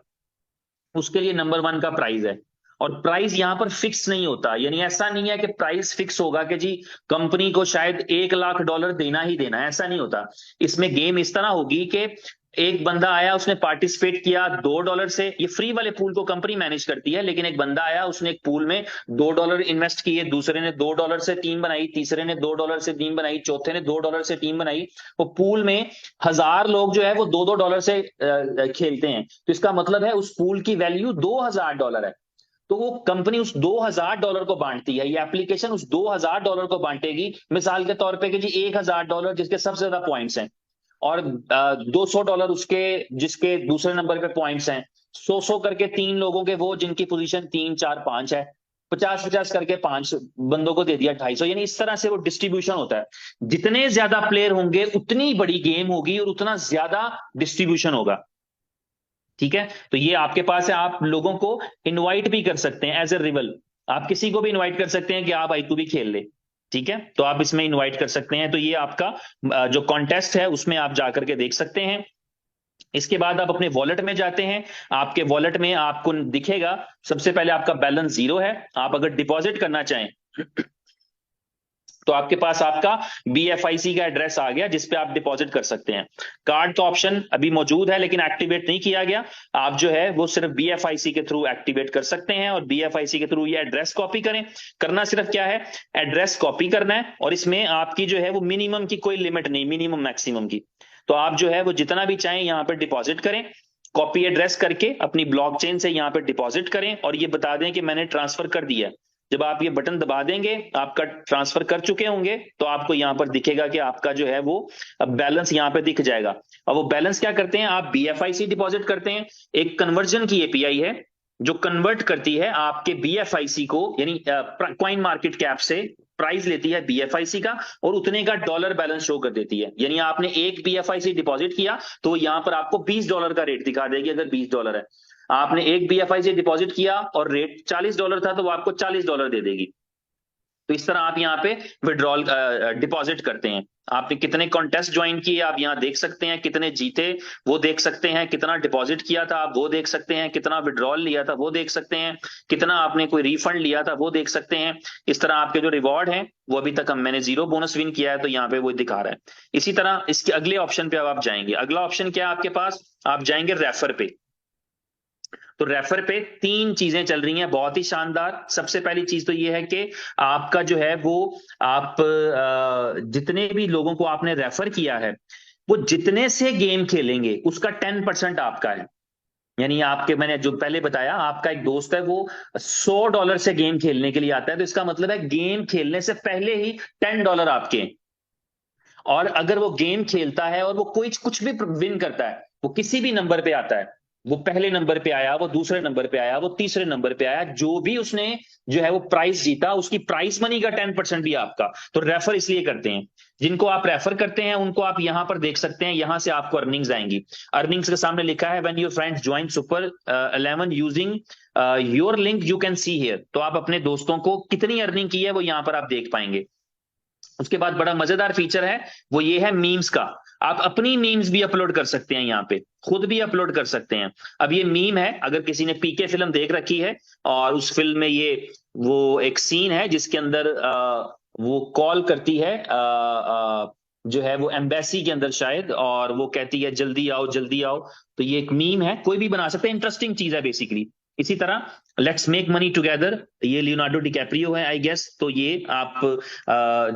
उसके लिए नंबर 1 का प्राइज है। और प्राइस यहां पर फिक्स नहीं होता, यानी ऐसा नहीं है कि प्राइस फिक्स होगा कि जी कंपनी को शायद $1 लाख देना ही देना है, ऐसा नहीं होता। इसमें गेम इस तरह होगी कि एक बंदा आया, उसने पार्टिसिपेट किया $2 से। ये फ्री वाले पूल को कंपनी मैनेज करती है, लेकिन एक बंदा आया, उसने एक पूल में $2 इन्वेस्ट किए, दूसरे ने $2 से टीम बनाई, तीसरे ने $2 से टीम बनाई, चौथे ने $2 से टीम बनाई। वो पूल में 1,000 लोग जो है वो $2 से खेलते हैं। तो इसका मतलब है उस पूल की वैल्यू $2,000 है। तो वो कंपनी उस $2,000 को बांटती है, ये एप्लीकेशन उस $2,000 को बांटेगी। मिसाल के तौर पे कि जी $1,000 जिसके सबसे ज्यादा पॉइंट्स हैं, और $200 उसके जिसके दूसरे नंबर पे पॉइंट्स हैं, 100 करके 3 लोगों के वो जिनकी पोजीशन 3 4 5 है। 50-50 करके 5 बंदों को दे दिया 250, यानी इस तरह से वो डिस्ट्रीब्यूशन होता है। जितने ज्यादा प्लेयर होंगे उतनी बड़ी गेम होगी और उतना ज्यादा डिस्ट्रीब्यूशन होगा। ठीक है, तो ये आपके पास है, आप लोगों को इनवाइट भी कर सकते हैं एज ए रिवल। आप किसी को भी इनवाइट कर सकते हैं कि आप आई तू भी खेल ले। ठीक है, तो आप इसमें इनवाइट कर सकते हैं। तो ये आपका जो कॉन्टेस्ट है उसमें आप जाकर के देख सकते हैं। इसके बाद आप अपने वॉलेट में जाते हैं। आपके वॉलेट में आपको दिखेगा, सबसे पहले आपका बैलेंस 0 है। आप अगर डिपॉजिट करना चाहें तो आपके पास आपका BFIC का एड्रेस आ गया जिस पे आप डिपॉजिट कर सकते हैं। कार्ड का ऑप्शन अभी मौजूद है लेकिन एक्टिवेट नहीं किया गया। आप जो है वो सिर्फ BFIC के थ्रू एक्टिवेट कर सकते हैं और BFIC के थ्रू ये एड्रेस कॉपी करें। करना सिर्फ क्या है, एड्रेस कॉपी करना है और इसमें आपकी जो है वो मिनिमम की कोई लिमिट नहीं, मिनिमम मैक्सिमम की। तो आप जो है वो जितना भी चाहें यहाँ पर डिपॉजिट करें। कॉपी एड्रेस करके अपनी ब्लॉकचेन से यहाँ पे डिपॉजिट करें और ये बता दें कि मैंने ट्रांसफर कर दिया। जब आप ये बटन दबा देंगे, आपका ट्रांसफर कर चुके होंगे, तो आपको यहाँ पर दिखेगा कि आपका जो है वो बैलेंस यहाँ पे दिख जाएगा। अब वो बैलेंस क्या करते हैं, आप BFIC डिपॉजिट करते हैं। एक कन्वर्जन की API है जो कन्वर्ट करती है आपके BFIC को, यानी कॉइन मार्केट कैप से प्राइस लेती है BFIC का और उतने का डॉलर बैलेंस शो कर देती है। यानी आपने एक BFIC डिपॉजिट किया तो यहाँ पर आपको $20 का रेट दिखा देगी अगर $20 है। आपने एक BFIC डिपॉजिट किया और रेट $40 था तो वो आपको $40 दे देगी। तो इस तरह आप यहाँ पे विड्रॉल डिपॉजिट करते हैं। आपने कितने कॉन्टेस्ट ज्वाइन किए आप यहाँ देख सकते हैं, कितने जीते वो देख सकते हैं, कितना डिपॉजिट किया था आप वो देख सकते हैं, कितना विड्रॉल लिया था वो देख सकते हैं, कितना आपने कोई रिफंड लिया था वो देख सकते हैं। इस तरह आपके जो रिवॉर्ड हैं वो अभी तक मैंने 0 बोनस विन किया है तो यहाँ पे वो दिखा रहा है। इसी तरह इसके अगले ऑप्शन पे अब आप जाएंगे। अगला ऑप्शन क्या है आपके पास, आप जाएंगे रेफर पे। तो रेफर पे 3 चीजें चल रही हैं बहुत ही शानदार। सबसे पहली चीज तो ये है कि आपका जो है वो आप जितने भी लोगों को आपने रेफर किया है वो जितने से गेम खेलेंगे उसका 10% आपका है। यानी आपके, मैंने जो पहले बताया, आपका एक दोस्त है वो $100 से गेम खेलने के लिए आता है तो इसका मतलब है गेम खेलने से पहले ही $10 आपके हैं। और अगर वो गेम खेलता है और वो कोई कुछ भी विन करता है, वो किसी भी नंबर पे आता है, वो पहले नंबर पे आया, वो दूसरे नंबर पे आया, वो तीसरे नंबर पे आया, जो भी उसने जो है वो प्राइस जीता उसकी प्राइस मनी का 10% भी आपका। तो रेफर इसलिए करते हैं, जिनको आप रेफर करते हैं उनको आप यहां पर देख सकते हैं, यहां से आपको अर्निंग्स आएंगी। अर्निंग्स के सामने लिखा है when your friends join super 11 using your link you can see here. तो आप अपने दोस्तों को कितनी अर्निंग की है वो यहां पर आप देख पाएंगे। उसके बाद बड़ा मजेदार फीचर है वो ये है मीम्स का। आप अपनी मीम्स भी अपलोड कर सकते हैं यहाँ पे, खुद भी अपलोड कर सकते हैं। अब ये मीम है, अगर किसी ने PK फिल्म देख रखी है और उस फिल्म में ये वो एक सीन है जिसके अंदर वो कॉल करती है जो है वो एम्बेसी के अंदर शायद, और वो कहती है जल्दी आओ जल्दी आओ। तो ये एक मीम है, कोई भी बना सकते हैं, इंटरेस्टिंग चीज है बेसिकली। इसी तरह लेट्स मेक मनी टुगेदर, ये लियोनार्डो डिकैप्रियो है आई गेस। तो ये आप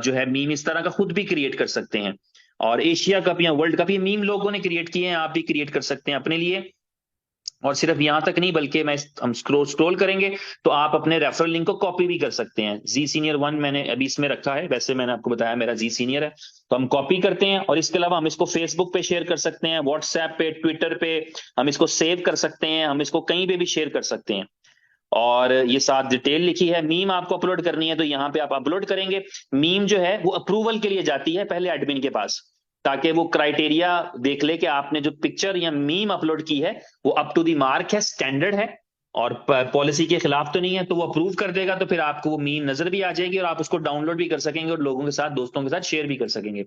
जो है मीम इस तरह का खुद भी क्रिएट कर सकते हैं। और एशिया कप या वर्ल्ड कप ये मीम लोगों ने क्रिएट किए हैं, आप भी क्रिएट कर सकते हैं अपने लिए। और सिर्फ यहां तक नहीं बल्कि हम स्क्रोल स्क्रोल करेंगे तो आप अपने रेफरल लिंक को कॉपी भी कर सकते हैं। जी सीनियर 1 मैंने अभी इसमें रखा है, वैसे मैंने आपको बताया मेरा जी सीनियर है, तो हम कॉपी करते हैं। और इसके अलावा हम इसको फेसबुक पे शेयर कर सकते हैं, व्हाट्सएप पे, ट्विटर पे हम इसको सेव कर सकते हैं, हम इसको कहीं पे भी शेयर कर सकते हैं। और ये साथ डिटेल लिखी है, मीम आपको अपलोड करनी है तो यहाँ पे आप अपलोड करेंगे। मीम जो है वो अप्रूवल के लिए जाती है पहले एडमिन के पास, ताकि वो क्राइटेरिया देख ले कि आपने जो पिक्चर या मीम अपलोड की है वो अप टू दी मार्क है, स्टैंडर्ड है और पॉलिसी के खिलाफ तो नहीं है। तो वो अप्रूव कर देगा तो फिर आपको वो मीम नजर भी आ जाएगी और आप उसको डाउनलोड भी कर सकेंगे और लोगों के साथ, दोस्तों के साथ शेयर भी कर सकेंगे।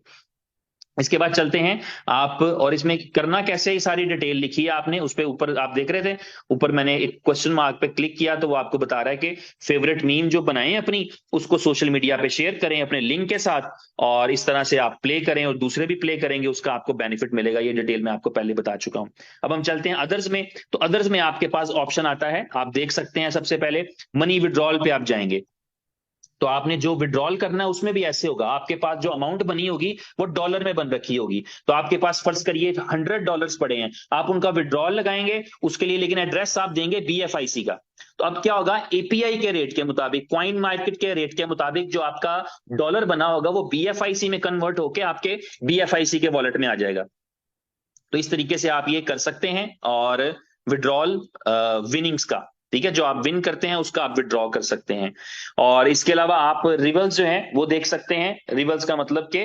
इसके बाद चलते हैं आप, और इसमें करना कैसे, ये सारी डिटेल लिखी है आपने उस पे। ऊपर आप देख रहे थे, ऊपर मैंने एक क्वेश्चन मार्क पे क्लिक किया तो वो आपको बता रहा है कि फेवरेट मीम जो बनाए अपनी उसको सोशल मीडिया पे शेयर करें अपने लिंक के साथ, और इस तरह से आप प्ले करें और दूसरे भी प्ले करेंगे, उसका आपको बेनिफिट मिलेगा। ये डिटेल मैं आपको पहले बता चुका हूं। अब हम चलते हैं अदर्स में। तो अदर्स में आपके पास ऑप्शन आता है, आप देख सकते हैं सबसे पहले मनी विड्रॉल पे आप जाएंगे। तो आपने जो विड्रॉल करना है उसमें भी ऐसे होगा, आपके पास जो अमाउंट बनी होगी वो डॉलर में बन रखी होगी। तो आपके पास फर्ज करिए $100 पड़े हैं, आप उनका विड्रॉल लगाएंगे उसके लिए, लेकिन एड्रेस आप देंगे BFIC का। तो अब क्या होगा, API के रेट के मुताबिक, कॉइन मार्केट के रेट के मुताबिक जो आपका डॉलर बना होगा वो BFIC में कन्वर्ट होकर आपके BFIC के वॉलेट में आ जाएगा। तो इस तरीके से आप ये कर सकते हैं और विड्रॉल विनिंग्स का ठीक है, जो आप विन करते हैं उसका आप विड्रॉ कर सकते हैं। और इसके अलावा आप रिवर्स जो है वो देख सकते हैं। रिवर्स का मतलब कि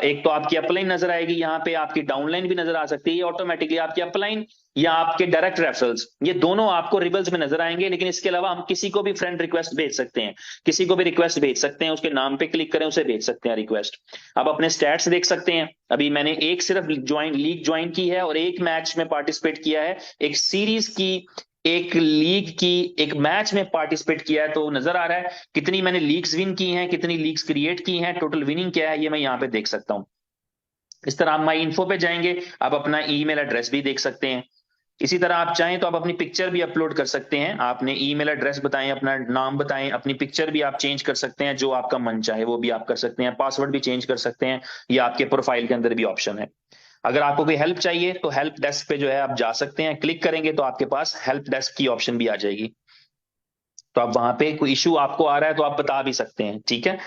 एक तो आपकी अपलाइन नजर आएगी, यहाँ पे आपकी डाउनलाइन भी नजर आ सकती है, ऑटोमेटिकली आपकी अपलाइन या आपके डायरेक्ट रेफरल्स, ये दोनों आपको रिवर्स में नजर आएंगे। लेकिन इसके अलावा हम किसी को भी फ्रेंड रिक्वेस्ट भेज सकते हैं, किसी को भी रिक्वेस्ट भेज सकते हैं, उसके नाम पे क्लिक करें उसे भेज सकते हैं रिक्वेस्ट। आप अपने स्टैट्स देख सकते हैं, अभी मैंने एक सिर्फ लीग ज्वाइन की है और एक मैच में पार्टिसिपेट किया है, एक सीरीज की, एक लीग की, एक मैच में पार्टिसिपेट किया है, तो नजर आ रहा है कितनी मैंने लीग्स विन की हैं, कितनी लीग्स क्रिएट की हैं, टोटल विनिंग क्या है, ये मैं यहाँ पे देख सकता हूं। इस तरह आप माई इन्फो पे जाएंगे, आप अपना ईमेल एड्रेस भी देख सकते हैं। इसी तरह आप चाहें तो आप अपनी पिक्चर भी अपलोड कर सकते हैं, आपने ईमेल एड्रेस बताएं, अपना नाम बताएं, अपनी पिक्चर भी आप चेंज कर सकते हैं, जो आपका मन चाहे वो भी आप कर सकते हैं, पासवर्ड भी चेंज कर सकते हैं, ये आपके प्रोफाइल के अंदर भी ऑप्शन है। अगर आपको कोई हेल्प चाहिए तो हेल्प डेस्क पे जो है आप जा सकते हैं, क्लिक करेंगे तो आपके पास हेल्प डेस्क की ऑप्शन भी आ जाएगी, तो आप वहां पे कोई इशू आपको आ रहा है तो आप बता भी सकते हैं। ठीक है,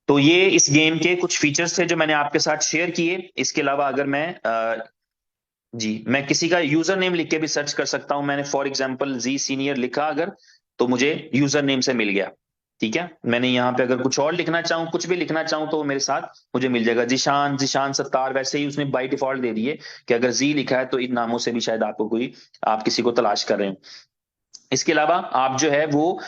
तो ये इस गेम के कुछ फीचर्स थे जो मैंने आपके साथ शेयर किए। इसके अलावा अगर मैं किसी का यूजर नेम लिख के भी सर्च कर सकता हूं, मैंने फॉर एग्जांपल जी सीनियर लिखा अगर, तो मुझे यूजर नेम से मिल गया। ठीक है, मैंने यहाँ पे अगर कुछ और लिखना चाहूँ, कुछ भी लिखना चाहूँ, तो वो मेरे साथ मुझे मिल जाएगा, जिशान, जिशान सत्तार, वैसे ही उसने बाई डिफॉल्ट दे दिए कि अगर जी लिखा है तो इन नामों से भी शायद आपको कोई, आप किसी को तलाश कर रहे हो। इसके अलावा आप जो है वो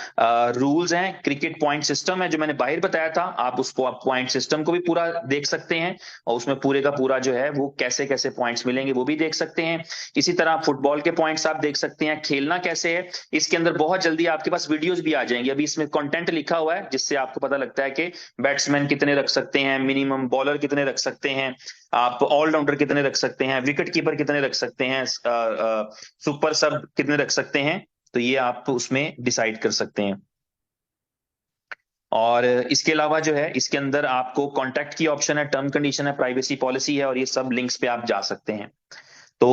रूल्स हैं, क्रिकेट पॉइंट सिस्टम है जो मैंने बाहर बताया था, आप उसको, आप पॉइंट सिस्टम को भी पूरा देख सकते हैं, और उसमें पूरे का पूरा जो है वो कैसे कैसे पॉइंट्स मिलेंगे वो भी देख सकते हैं। इसी तरह फुटबॉल के पॉइंट्स आप देख सकते हैं, खेलना कैसे है, इसके अंदर बहुत जल्दी आपके पास वीडियोस भी आ जाएंगे, अभी इसमें कंटेंट लिखा हुआ है जिससे आपको पता लगता है कि बैट्समैन कितने रख सकते हैं, मिनिमम बॉलर कितने रख सकते हैं, आप ऑलराउंडर कितने रख सकते हैं, विकेट कीपर कितने रख सकते हैं, सुपर सब कितने रख सकते हैं, तो ये आप उसमें डिसाइड कर सकते हैं। और इसके अलावा जो है इसके अंदर आपको कॉन्टैक्ट की ऑप्शन है, टर्म कंडीशन है, प्राइवेसी पॉलिसी है, और ये सब लिंक्स पे आप जा सकते हैं। तो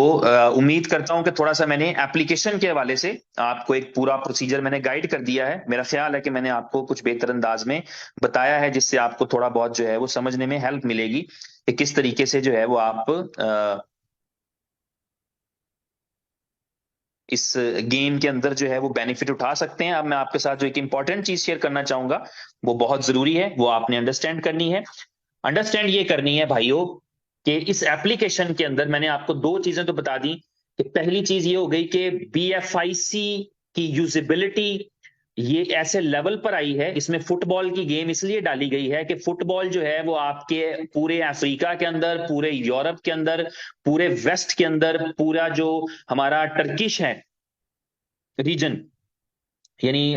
उम्मीद करता हूं कि थोड़ा सा मैंने एप्लीकेशन के हवाले से आपको एक पूरा प्रोसीजर मैंने गाइड कर दिया है। मेरा ख्याल है कि मैंने आपको कुछ बेहतर अंदाज में बताया है, जिससे आपको थोड़ा बहुत जो है वो समझने में हेल्प मिलेगी कि किस तरीके से जो है वो आप इस गेम के अंदर जो है वो बेनिफिट उठा सकते हैं। अब मैं आपके साथ जो एक इंपॉर्टेंट चीज शेयर करना चाहूंगा, वो बहुत जरूरी है, वो आपने अंडरस्टैंड करनी है। अंडरस्टैंड ये करनी है भाइयों कि इस एप्लीकेशन के अंदर मैंने आपको दो चीजें तो बता दी, कि पहली चीज ये हो गई कि BFIC की यूजिबिलिटी ये ऐसे लेवल पर आई है, इसमें फुटबॉल की गेम इसलिए डाली गई है कि फुटबॉल जो है वो आपके पूरे अफ्रीका के अंदर, पूरे यूरोप के अंदर, पूरे वेस्ट के अंदर, पूरा जो हमारा टर्किश है रीजन, यानी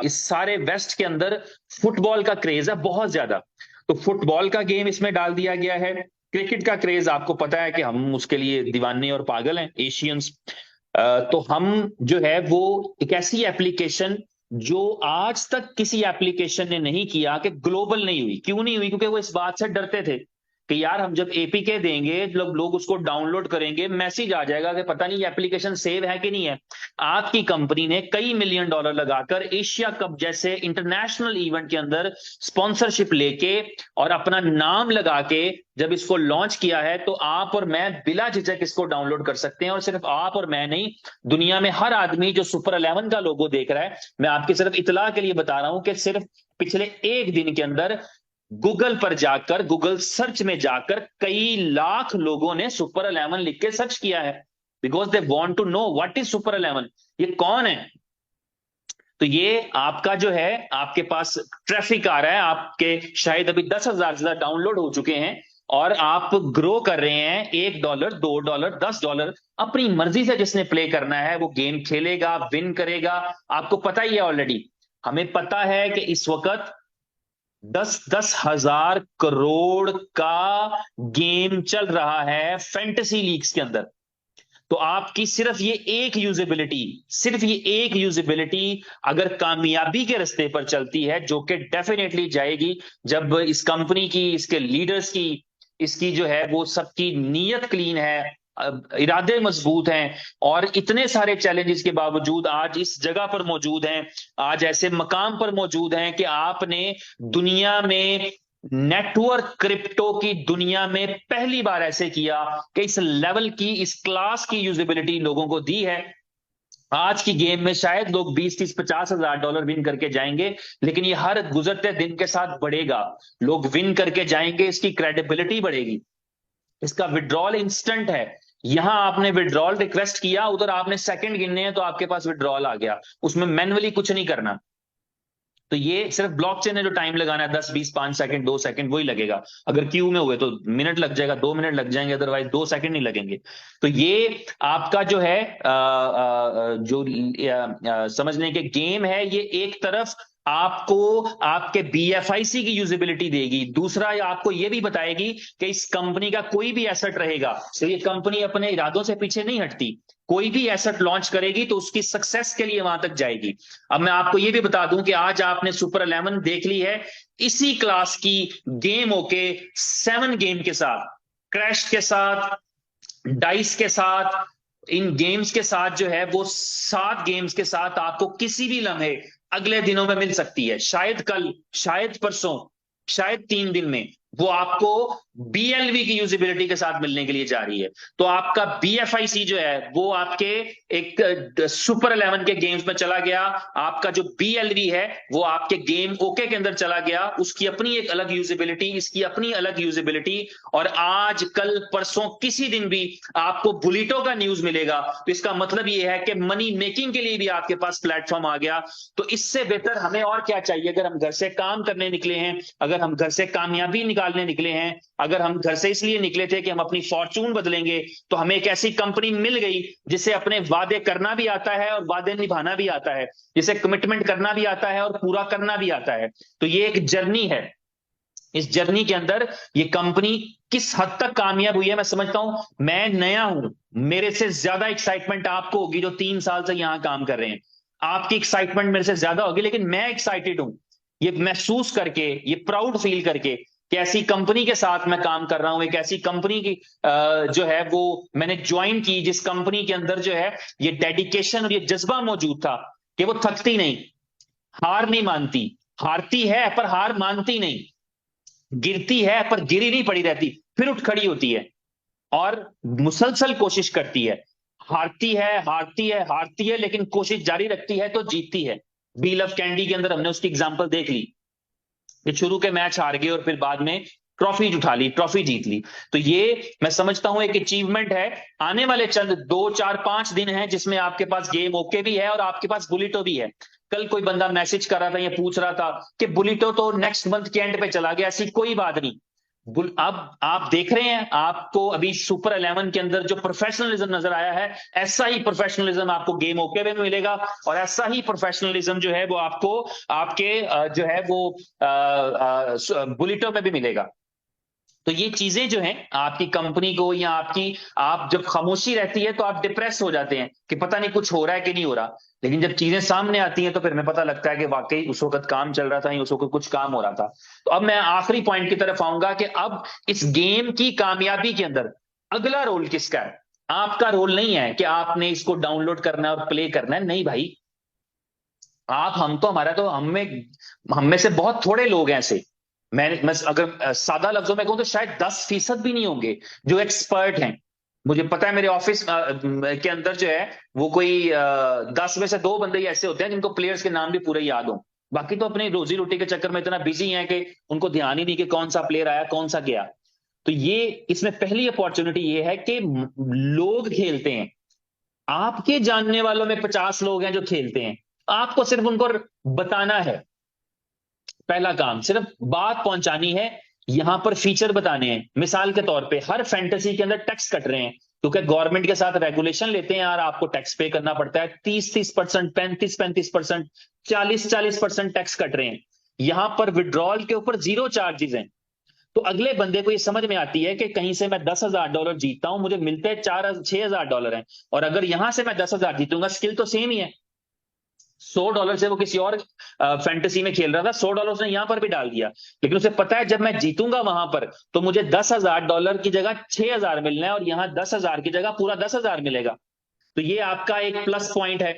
इस सारे वेस्ट के अंदर फुटबॉल का क्रेज है बहुत ज्यादा, तो फुटबॉल का गेम इसमें डाल दिया गया है। क्रिकेट का क्रेज आपको पता है कि हम उसके लिए दीवाने और पागल हैं एशियंस, तो हम जो है वो एक ऐसी एप्लीकेशन जो आज तक किसी एप्लीकेशन ने नहीं किया कि ग्लोबल नहीं हुई, क्यों नहीं हुई, क्योंकि वो इस बात से डरते थे कि यार हम जब APK देंगे, जब लोग उसको डाउनलोड करेंगे, मैसेज आ जाएगा कि पता नहीं ये एप्लीकेशन सेव है कि नहीं है। आपकी कंपनी ने कई मिलियन डॉलर लगाकर एशिया कप जैसे इंटरनेशनल इवेंट के अंदर स्पॉन्सरशिप लेके और अपना नाम लगा के जब इसको लॉन्च किया है, तो आप और मैं बिला झिझक इसको डाउनलोड कर सकते हैं, और सिर्फ आप और मैं नहीं, दुनिया में हर आदमी जो सुपर 11 का लोगो देख रहा है, मैं आपकी सिर्फ इतला के लिए बता रहा हूं कि सिर्फ पिछले एक दिन के अंदर गूगल पर जाकर, गूगल सर्च में जाकर कई लाख लोगों ने सुपर 11 लिख के सर्च किया है, because they want to know what is super 11, ये कौन है। तो ये आपका जो है आपके पास ट्रैफिक आ रहा है, आपके शायद अभी 10,000 से ज्यादा डाउनलोड हो चुके हैं, और आप ग्रो कर रहे हैं, $1, $2, $10, अपनी मर्जी से जिसने प्ले करना है वो गेम खेलेगा, विन करेगा। आपको पता ही है ऑलरेडी, हमें पता है कि इस वक्त 10,000 करोड़ का गेम चल रहा है फैंटेसी लीग्स के अंदर। तो आपकी सिर्फ ये एक यूजेबिलिटी, सिर्फ ये एक यूजेबिलिटी अगर कामयाबी के रास्ते पर चलती है, जो कि डेफिनेटली जाएगी, जब इस कंपनी की, इसके लीडर्स की, इसकी जो है वो सबकी नीयत क्लीन है, इरादे मजबूत हैं, और इतने सारे चैलेंजेस के बावजूद आज इस जगह पर मौजूद हैं, आज ऐसे मकाम पर मौजूद हैं कि आपने दुनिया में, नेटवर्क क्रिप्टो की दुनिया में पहली बार ऐसे किया कि इस लेवल की, इस क्लास की यूजिबिलिटी लोगों को दी है। आज की गेम में शायद लोग 20, 30, 50 हजार डॉलर विन करके जाएंगे, लेकिन ये हर गुजरते दिन के साथ बढ़ेगा। लोग विन करके जाएंगे, इसकी क्रेडिबिलिटी बढ़ेगी, इसका विड्रॉल इंस्टेंट है। यहां आपने विड्रॉल रिक्वेस्ट किया, उधर आपने सेकंड गिनने हैं तो आपके पास विड्रॉल आ गया, उसमें मैनुअली कुछ नहीं करना। तो ये सिर्फ ब्लॉकचेन है जो टाइम लगाना है, 10, 20, 5 सेकंड, 2 सेकंड वही लगेगा। अगर क्यू में हुए तो मिनट लग जाएगा, 2 मिनट लग जाएंगे, अदरवाइज 2 सेकंड नहीं लगेंगे। तो ये आपका जो है समझने के गेम है, ये एक तरफ आपको आपके बीएफआईसी की यूजिबिलिटी देगी, दूसरा ये आपको ये भी बताएगी कि इस कंपनी का कोई भी एसेट रहेगा तो ये कंपनी अपने इरादों से पीछे नहीं हटती। कोई भी एसेट लॉन्च करेगी तो उसकी सक्सेस के लिए वहां तक जाएगी। अब मैं आपको यह भी बता दूं कि आज आपने सुपर 11 देख ली है, इसी क्लास की गेम होके 7 गेम के साथ, क्रैश के साथ, डाइस के साथ, इन गेम्स के साथ जो है वो 7 गेम्स के साथ आपको किसी भी लम्हे अगले दिनों में मिल सकती है, शायद कल, शायद परसों, शायद 3 दिन में वो आपको बीएलवी की यूजिबिलिटी के साथ मिलने के लिए जा रही है। तो आपका बीएफआईसी जो है वो आपके एक सुपर 11 के गेम्स में चला गया, आपका जो बीएलवी है वो आपके गेम ओके के अंदर चला गया, उसकी अपनी एक अलग यूजिबिलिटी, इसकी अपनी अलग यूजिबिलिटी। और आज कल परसों किसी दिन भी आपको बुलिटो का न्यूज मिलेगा तो इसका मतलब ये है कि मनी मेकिंग के लिए भी आपके पास प्लेटफॉर्म आ गया। तो इससे बेहतर हमें और क्या चाहिए? अगर हम घर से काम करने निकले हैं, अगर हम घर से कामयाबी निकालने निकले हैं, अगर हम घर से इसलिए निकले थे कि हम अपनी फॉर्चून बदलेंगे, तो हमें एक ऐसी कंपनी मिल गई जिसे अपने वादे करना भी आता है और वादे निभाना भी आता है, जिसे कमिटमेंट करना भी आता है और पूरा करना भी आता है। तो ये एक जर्नी है, इस जर्नी के अंदर ये कंपनी किस हद तक कामयाब हुई है मैं समझता हूं। मैं नया हूं, मेरे से ज्यादा एक्साइटमेंट आपको होगी जो 3 साल से यहां काम कर रहे हैं, आपकी एक्साइटमेंट मेरे से ज्यादा होगी, लेकिन मैं एक्साइटेड हूं ये महसूस करके, ये प्राउड फील करके कि ऐसी कंपनी के साथ मैं काम कर रहा हूं, एक ऐसी कंपनी की जो है वो मैंने ज्वाइन की, जिस कंपनी के अंदर जो है ये डेडिकेशन और ये जज्बा मौजूद था कि वो थकती नहीं, हार नहीं मानती, हारती है पर हार मानती नहीं, गिरती है पर गिरी नहीं पड़ी रहती, फिर उठ खड़ी होती है और मुसलसल कोशिश करती है। हारती है, हारती है, हारती है, लेकिन कोशिश जारी रखती है तो जीतती है। बी लव कैंडी के अंदर हमने उसकी एग्जांपल देख ली कि शुरू के मैच हार गए और फिर बाद में ट्रॉफी उठा ली, ट्रॉफी जीत ली। तो ये मैं समझता हूं एक अचीवमेंट है। आने वाले चंद 2, 4, 5 दिन हैं जिसमें आपके पास गेम ओके भी है और आपके पास बुलेटो भी है। कल कोई बंदा मैसेज कर रहा था, ये पूछ रहा था कि बुलेटो तो नेक्स्ट मंथ के एंड पे चला गया, ऐसी कोई बात नहीं। अब आप देख रहे हैं, आपको अभी सुपर 11 के अंदर जो प्रोफेशनलिज्म नजर आया है, ऐसा ही प्रोफेशनलिज्म आपको गेम ओके में मिलेगा और ऐसा ही प्रोफेशनलिज्म जो है वो आपको आपके जो है वो बुलेटो में भी मिलेगा। तो ये चीजें जो हैं आपकी कंपनी को या आपकी, आप जब खामोशी रहती है तो आप डिप्रेस हो जाते हैं कि पता नहीं कुछ हो रहा है कि नहीं हो रहा, लेकिन जब चीजें सामने आती हैं तो फिर हमें पता लगता है कि वाकई उस वक्त काम चल रहा था या उस वक्त कुछ काम हो रहा था। तो अब मैं आखिरी पॉइंट की तरफ आऊंगा कि अब इस गेम की कामयाबी के अंदर अगला रोल किसका है? आपका रोल नहीं है कि आपने इसको डाउनलोड करना है और प्ले करना है, नहीं भाई। आप, हम तो, हमारा तो, हम में से बहुत थोड़े लोग हैं ऐसे, मैं अगर सादा लफ्जों में कहूं तो शायद 10% भी नहीं होंगे जो एक्सपर्ट हैं। मुझे पता है मेरे ऑफिस के अंदर जो है वो कोई 10 में से 2 बंदे ही ऐसे होते हैं जिनको प्लेयर्स के नाम भी पूरे याद हो, बाकी तो अपनी रोजी रोटी के चक्कर में इतना बिजी हैं कि उनको ध्यान ही नहीं कि कौन सा प्लेयर आया कौन सा गया। तो ये, इसमें पहली अपॉर्चुनिटी ये है कि लोग खेलते हैं, आपके जानने वालों में 50 लोग हैं जो खेलते हैं, आपको सिर्फ उनको बताना है। पहला काम सिर्फ बात पहुंचानी है, यहां पर फीचर बताने हैं। मिसाल के तौर पे हर फैंटेसी के अंदर टैक्स कट रहे हैं क्योंकि गवर्नमेंट के साथ रेगुलेशन लेते हैं यार, आपको टैक्स पे करना पड़ता है, 30-30%, 35-35%, 40-40% टैक्स कट रहे हैं। यहां पर विड्रॉल के ऊपर जीरो चार्जेस हैं। तो अगले बंदे को ये समझ में आती है कि कहीं से मैं $10,000 जीतता हूं, मुझे मिलते हैं 4-6 हजार डॉलर हैं, और अगर यहां से मैं 10,000 जीतूंगा, स्किल तो सेम ही है। $100 से वो किसी और फैंटेसी में खेल रहा था, $100 उसने यहां पर भी डाल दिया, लेकिन उसे पता है जब मैं जीतूंगा वहां पर तो मुझे $10,000 की जगह 6,000 मिलना है और यहां 10,000 की जगह पूरा 10,000 मिलेगा। तो ये आपका एक प्लस पॉइंट है।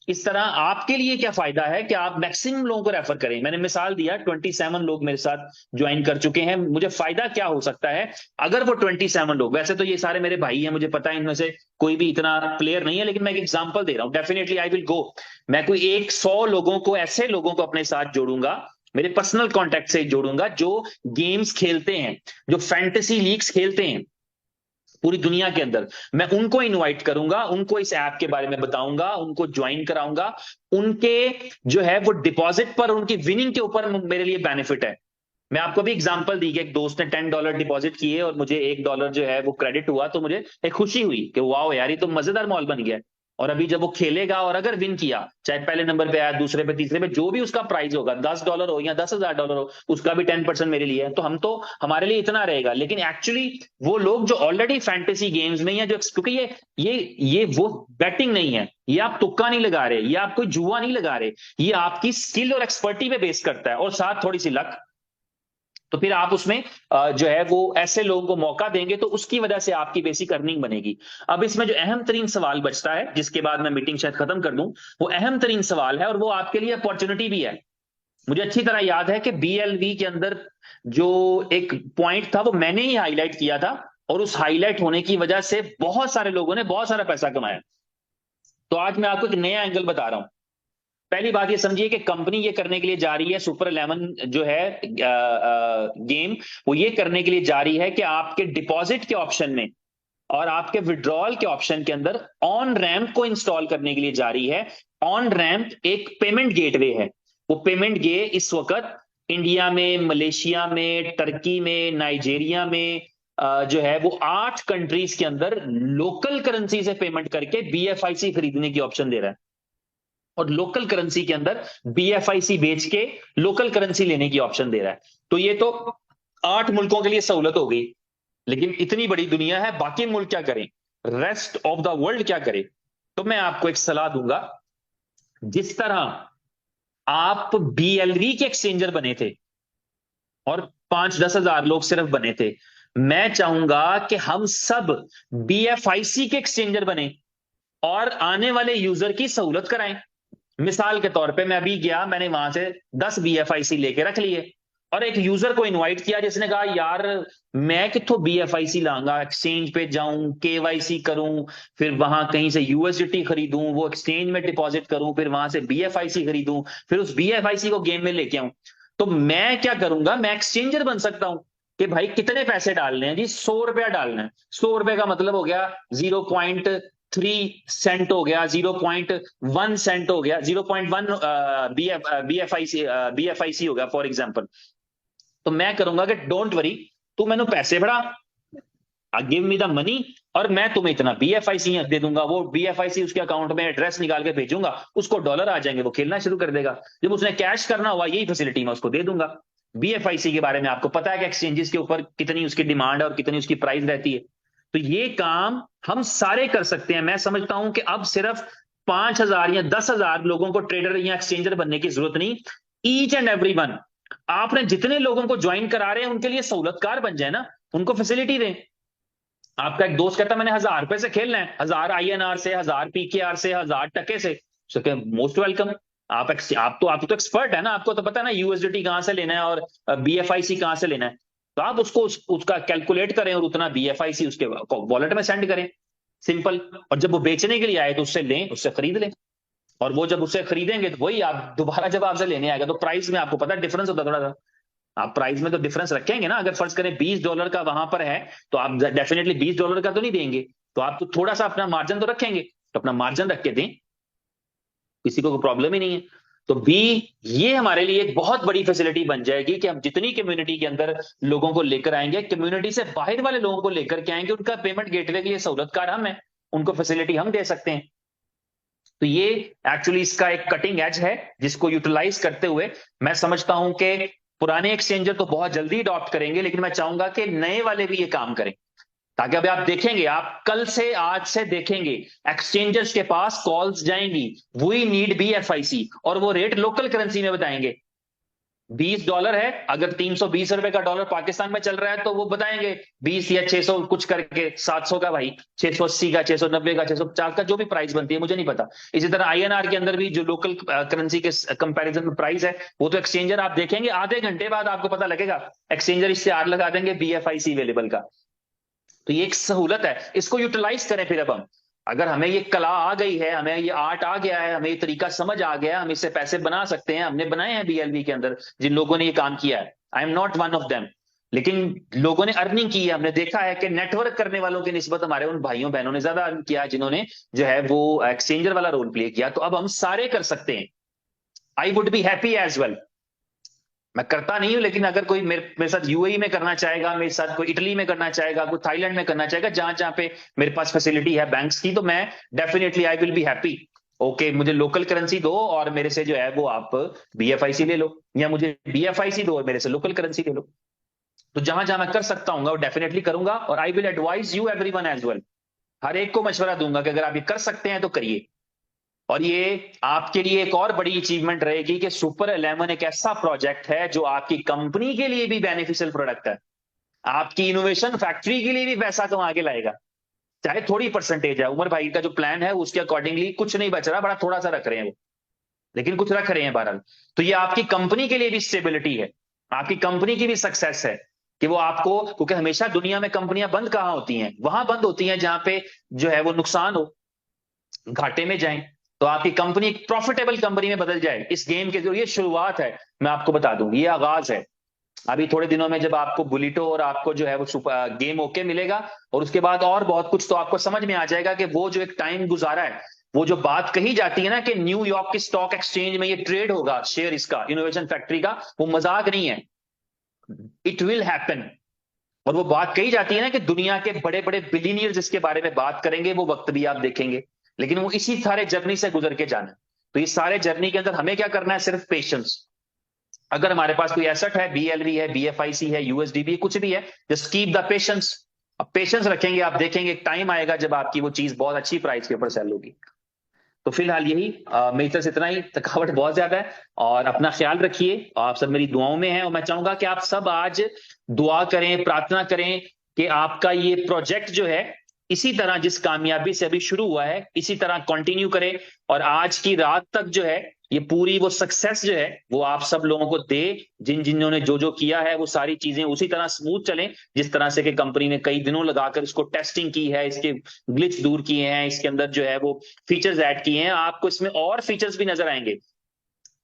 इस तरह आपके लिए क्या फायदा है कि आप मैक्सिमम लोगों को रेफर करें। मैंने मिसाल दिया 27 लोग मेरे साथ ज्वाइन कर चुके हैं, मुझे फायदा क्या हो सकता है अगर वो 27 लोग, वैसे तो ये सारे मेरे भाई हैं, मुझे पता है इनमें से कोई भी इतना प्लेयर नहीं है, लेकिन मैं एक एग्जांपल दे रहा हूं, डेफिनेटली आई विल गो। मैं कोई 100 लोगों को, ऐसे लोगों को अपने साथ जोड़ूंगा, मेरे पर्सनल कांटेक्ट से जोड़ूंगा जो गेम्स खेलते हैं, जो फैंटेसी लीग्स खेलते हैं पूरी दुनिया के अंदर। मैं उनको इनवाइट करूंगा, उनको इस ऐप के बारे में बताऊंगा, उनको ज्वाइन कराऊंगा। उनके जो है वो डिपॉजिट पर, उनकी विनिंग के ऊपर मेरे लिए बेनिफिट है। मैं आपको भी एग्जांपल दी कि एक दोस्त ने $10 डिपॉजिट किए और मुझे $1 जो है वो क्रेडिट हुआ, तो मुझे एक खुशी हुई कि वाह यार, ये तो मजेदार मॉल बन गया। और अभी जब वो खेलेगा और अगर विन किया, चाहे पहले नंबर पे आया, दूसरे पे, तीसरे पे, जो भी उसका प्राइस होगा, $10 हो या $10,000 हो, उसका भी 10% मेरे लिए है। तो हम तो, हमारे लिए इतना रहेगा। लेकिन एक्चुअली वो लोग जो ऑलरेडी फैंटेसी गेम्स में, या जो, क्योंकि ये वो बैटिंग नहीं है, ये आप तुक्का नहीं लगा रहे, ये आप कोई जुआ नहीं लगा रहे, ये आपकी स्किल और एक्सपर्टी पे बेस करता है, और साथ थोड़ी सी लक। तो फिर आप उसमें जो है वो ऐसे लोगों को मौका देंगे, तो उसकी वजह से आपकी बेसिक अर्निंग बनेगी। अब इसमें जो अहम तरीन सवाल बचता है, जिसके बाद मैं मीटिंग शायद खत्म कर दूं, वो अहम तरीन सवाल है, और वो आपके लिए अपॉर्चुनिटी भी है। मुझे अच्छी तरह याद है कि BLV के अंदर जो एक पॉइंट था वो मैंने ही हाईलाइट किया था, और उस हाईलाइट होने की वजह से बहुत सारे लोगों ने बहुत सारा पैसा कमाया। तो आज मैं आपको एक नया एंगल बता रहा हूं। पहली बात ये समझिए कि कंपनी ये करने के लिए जा रही है, सुपर 11 जो है गेम, वो ये करने के लिए जा रही है कि आपके डिपॉजिट के ऑप्शन में और आपके विड्रॉल के ऑप्शन के अंदर ऑन रैंप को इंस्टॉल करने के लिए जा रही है। ऑन रैंप एक पेमेंट गेटवे है। वो पेमेंट गे इस वक्त इंडिया में, मलेशिया में, टर्की में, नाइजीरिया में जो है वो 8 कंट्रीज के अंदर लोकल करेंसी से पेमेंट करके BFIC खरीदने की ऑप्शन दे रहा है, और लोकल करेंसी के अंदर BFIC बेच के लोकल करेंसी लेने की ऑप्शन दे रहा है। तो ये तो 8 मुल्कों के लिए सहूलत हो गई। लेकिन इतनी बड़ी दुनिया है, बाकी मुल्क क्या करें, रेस्ट ऑफ द वर्ल्ड क्या करे? तो मैं आपको एक सलाह दूंगा। जिस तरह आप BLV के एक्सचेंजर बने थे और 5-10 हजार लोग सिर्फ बने थे, मैं चाहूंगा कि हम सब BFIC के एक्सचेंजर बने और आने वाले यूजर की सहूलत कराएं। मिसाल के तौर पे मैं अभी गया, मैंने वहां से 10 BFIC लेके रख लिए, और एक यूजर को इनवाइट किया जिसने कहा यार मैं कितों BFIC लाऊंगा, एक्सचेंज पे जाऊं, KYC करूं, फिर वहां कहीं से USDT खरीदूं, वो एक्सचेंज में डिपॉजिट करूं, फिर वहां से BFIC खरीदूं, फिर उस BFIC को गेम में लेके आऊं। तो मैं क्या करूंगा, मैं एक्सचेंजर बन सकता हूं कि भाई कितने पैसे डालने हैं जी, ₹100 डालना है। ₹100 का मतलब हो गया 0.3 सेंट हो गया, 0.1 सेंट हो गया, 0.1 BFIC हो गया फॉर एग्जाम्पल। तो मैं करूंगा कि डोंट वरी, तू मैंने पैसे बढ़ा, गिव मी द मनी, और मैं तुम्हें इतना BFIC दे दूंगा। वो BFIC उसके अकाउंट में एड्रेस निकाल के भेजूंगा, उसको डॉलर आ जाएंगे, वो खेलना शुरू कर देगा। जब उसने कैश करना हुआ, यही फैसिलिटी मैं उसको दे दूंगा। BFIC के बारे में आपको पता है कि एक्सचेंजेस के ऊपर कितनी उसकी डिमांड है और कितनी उसकी प्राइस रहती है। तो ये काम हम सारे कर सकते हैं। मैं समझता हूं कि अब सिर्फ 5,000 या 10,000 लोगों को ट्रेडर या एक्सचेंजर बनने की जरूरत नहीं। ईच एंड एवरी वन, आपने जितने लोगों को ज्वाइन करा रहे हैं उनके लिए सहूलतकार बन जाए ना, उनको फैसिलिटी दें। आपका एक दोस्त कहता है मैंने ₹1,000 से खेलना है, 1,000 INR से, 1,000 PKR से, 1,000 टके से, मोस्ट वेलकम। आप तो एक्सपर्ट है ना, आपको तो पता है ना USDT कहां से लेना है और BFIC कहां से लेना है। तो आप उसका कैलकुलेट करें और उतना BFIC उसके वॉलेट में सेंड करें, सिंपल। और जब वो बेचने के लिए आए तो उससे लें, उससे खरीद लें। और वो जब उससे खरीदेंगे तो वही आप दोबारा जब आपसे लेने आएगा, तो प्राइस में आपको पता डिफरेंस होता है थोड़ा सा। आप प्राइस में तो डिफरेंस रखेंगे ना। अगर फर्ज करें $20 का वहां पर है, तो आप डेफिनेटली $20 का तो नहीं देंगे, तो आप तो थोड़ा सा अपना मार्जिन तो रखेंगे, तो अपना मार्जिन रख के दें, किसी को कोई प्रॉब्लम ही नहीं है। तो ये हमारे लिए एक बहुत बड़ी फैसिलिटी बन जाएगी कि हम जितनी कम्युनिटी के अंदर लोगों को लेकर आएंगे, कम्युनिटी से बाहर वाले लोगों को लेकर के आएंगे, उनका पेमेंट गेटवे के लिए सहूलतकार हम है, उनको फैसिलिटी हम दे सकते हैं। तो ये एक्चुअली इसका एक कटिंग एज है, जिसको यूटिलाइज करते हुए मैं समझता हूं कि पुराने एक्सचेंजर तो बहुत जल्दी अडॉप्ट करेंगे, लेकिन मैं चाहूंगा कि नए वाले भी ये काम करें, ताकि अभी आप देखेंगे, आप कल से, आज से देखेंगे एक्सचेंजर्स के पास कॉल्स जाएंगी, वी नीड BFIC, और वो रेट लोकल करेंसी में बताएंगे। $20 है, अगर $320 का डॉलर पाकिस्तान में चल रहा है तो वो बताएंगे 20 या 600 कुछ करके 700 का भाई, 680 का, 690 का, 650 का, जो भी प्राइस बनती है मुझे नहीं पता। इसी तरह आईएनआर के अंदर भी जो लोकल करेंसी के कंपैरिजन में प्राइस है, वो तो एक्सचेंजर आप देखेंगे आधे घंटे बाद आपको पता लगेगा, एक्सचेंजर इश्तेहार लगा देंगे BFIC अवेलेबल का। तो ये एक सहूलत है, इसको यूटिलाइज करें। फिर अब हम, अगर हमें ये कला आ गई है, हमें ये आर्ट आ गया है, हमें ये तरीका समझ आ गया, हम इससे पैसे बना सकते हैं, हमने बनाए हैं BLV के अंदर जिन लोगों ने ये काम किया है, I am not one of them, लेकिन लोगों ने अर्निंग की है। हमने देखा है कि नेटवर्क करने वालों की निस्बत हमारे उन भाइयों बहनों ने ज्यादा अर्न किया है, जिन्होंने जो है वो एक्सचेंजर वाला रोल प्ले किया। तो अब हम सारे कर सकते हैं। I would be happy as well. मैं करता नहीं हूं, लेकिन अगर कोई मेरे साथ UAE में करना चाहेगा, मेरे साथ कोई इटली में करना चाहेगा, कोई थाईलैंड में करना चाहेगा, जहां जहां पे मेरे पास फैसिलिटी है बैंक्स की, तो मैं definitely I will be happy. Okay, मुझे लोकल करेंसी दो और मेरे से जो है वो आप BFIC ले लो, या मुझे BFIC दो और मेरे से लोकल करेंसी ले लो। तो जहां जहां मैं कर सकता हूँ वो डेफिनेटली करूंगा, और I will advise you everyone as well. हर एक को मशवरा दूंगा कि अगर आप ये कर सकते हैं तो करिए। और ये आपके लिए एक और बड़ी अचीवमेंट रहेगी कि सुपर 11 एक ऐसा प्रोजेक्ट है जो आपकी कंपनी के लिए भी बेनिफिशियल प्रोडक्ट है, आपकी इनोवेशन फैक्ट्री के लिए भी पैसा कमा के लाएगा। चाहे थोड़ी परसेंटेज है, उमर भाई का जो प्लान है उसके अकॉर्डिंगली कुछ नहीं बच रहा, बड़ा थोड़ा सा रख रहे हैं वो, लेकिन कुछ रख रहे हैं बहरहाल। तो ये आपकी कंपनी के लिए भी स्टेबिलिटी है, आपकी कंपनी की भी सक्सेस है, कि वो आपको, क्योंकि हमेशा दुनिया में कंपनियां बंद कहां होती हैं, वहां बंद होती हैं जहां पे जो है वो नुकसान हो, घाटे में जाएं। तो आपकी कंपनी एक प्रॉफिटेबल कंपनी में बदल जाए, इस गेम के जो ये शुरुआत है, मैं आपको बता दूं ये आगाज है। अभी थोड़े दिनों में जब आपको बुलिटो और आपको जो है वो गेम ओके मिलेगा, और उसके बाद और बहुत कुछ, तो आपको समझ में आ जाएगा कि वो जो एक टाइम गुजारा है, वो जो बात कही जाती है ना कि न्यूयॉर्क की स्टॉक एक्सचेंज में ये ट्रेड होगा शेयर इसका, इनोवेशन फैक्ट्री का, वो मजाक नहीं है, इट विल हैपन। और वो बात कही जाती है ना कि दुनिया के बड़े बड़े बिलीनियर जिसके बारे में बात करेंगे, वो वक्त भी आप देखेंगे, लेकिन वो इसी सारे जर्नी से गुजर के जाना है। तो इस सारे जर्नी के अंदर हमें क्या करना है, सिर्फ पेशेंस। अगर हमारे पास कोई एसेट है, BLV है, BFIC है, USDB है, कुछ भी है, जस्ट कीप द पेशेंस। अब पेशेंस रखेंगे, आप देखेंगे एक टाइम आएगा जब आपकी वो चीज बहुत अच्छी प्राइस के ऊपर सेल होगी। तो फिलहाल यही मेरी तरफ से इतना ही, थकावट बहुत ज्यादा है, और अपना ख्याल रखिए, आप सब मेरी दुआओं में हैं, और मैं चाहूंगा कि आप सब आज दुआ करें, प्रार्थना करें कि आपका ये प्रोजेक्ट जो है इसी तरह जिस कामयाबी से अभी शुरू हुआ है इसी तरह कंटिन्यू करे, और आज की रात तक जो है ये पूरी वो सक्सेस जो है वो आप सब लोगों को दे, जिन जिन्होंने जो जो किया है वो सारी चीजें उसी तरह स्मूथ चलें जिस तरह से कि कंपनी ने कई दिनों लगाकर इसको टेस्टिंग की है, इसके ग्लिच दूर किए हैं, इसके अंदर जो है वो फीचर्स ऐड किए हैं। आपको इसमें और फीचर्स भी नजर आएंगे,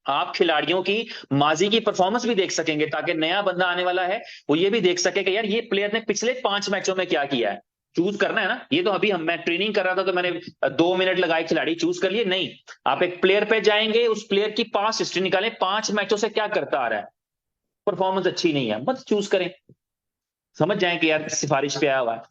आप खिलाड़ियों की माजी की परफॉर्मेंस भी देख सकेंगे, ताकि नया बंदा आने वाला है वो ये भी देख सके कि यार ये प्लेयर ने पिछले 5 मैचों में क्या किया है। चूज करना है ना, ये तो अभी हम मैं ट्रेनिंग कर रहा था तो मैंने 2 मिनट लगाए खिलाड़ी चूज कर लिए, नहीं। आप एक प्लेयर पे जाएंगे, उस प्लेयर की पास हिस्ट्री निकालें, 5 मैचों से क्या करता आ रहा है, परफॉर्मेंस अच्छी नहीं है मत चूज करें, समझ जाएं कि यार सिफारिश पे आया हुआ है।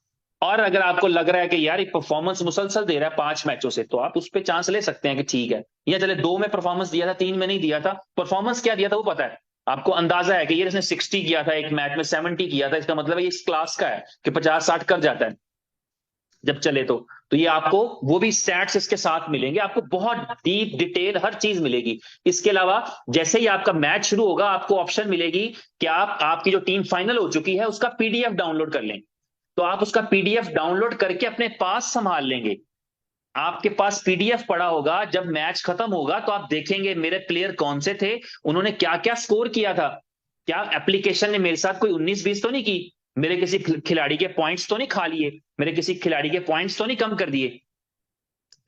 और अगर आपको लग रहा है कि यार ये परफॉर्मेंस मुसलसल दे रहा है 5 मैचों से, तो आप उस पर चांस ले सकते हैं कि ठीक है, या चले 2 में परफॉर्मेंस दिया था, 3 में नहीं दिया था, परफॉर्मेंस क्या दिया था वो पता है आपको, अंदाजा है कि ये इसने 60 किया था, एक मैच में 70 किया था, इसका मतलब है ये इस क्लास का है कि 50-60 कर जाता है जब चले तो ये आपको वो भी स्टैट्स इसके साथ मिलेंगे, आपको बहुत डीप डिटेल हर चीज मिलेगी। इसके अलावा जैसे ही आपका मैच शुरू होगा आपको ऑप्शन मिलेगी कि आप, आपकी जो टीम फाइनल हो चुकी है उसका PDF डाउनलोड कर लें, तो आप उसका PDF डाउनलोड करके अपने पास संभाल लेंगे। आपके पास PDF पड़ा होगा, जब मैच खत्म होगा तो आप देखेंगे मेरे प्लेयर कौन से थे, उन्होंने क्या क्या स्कोर किया था, क्या एप्लीकेशन ने मेरे साथ कोई 19-20 तो नहीं की, मेरे किसी खिलाड़ी के पॉइंट्स तो नहीं खा लिए, मेरे किसी खिलाड़ी के पॉइंट्स तो नहीं कम कर दिए,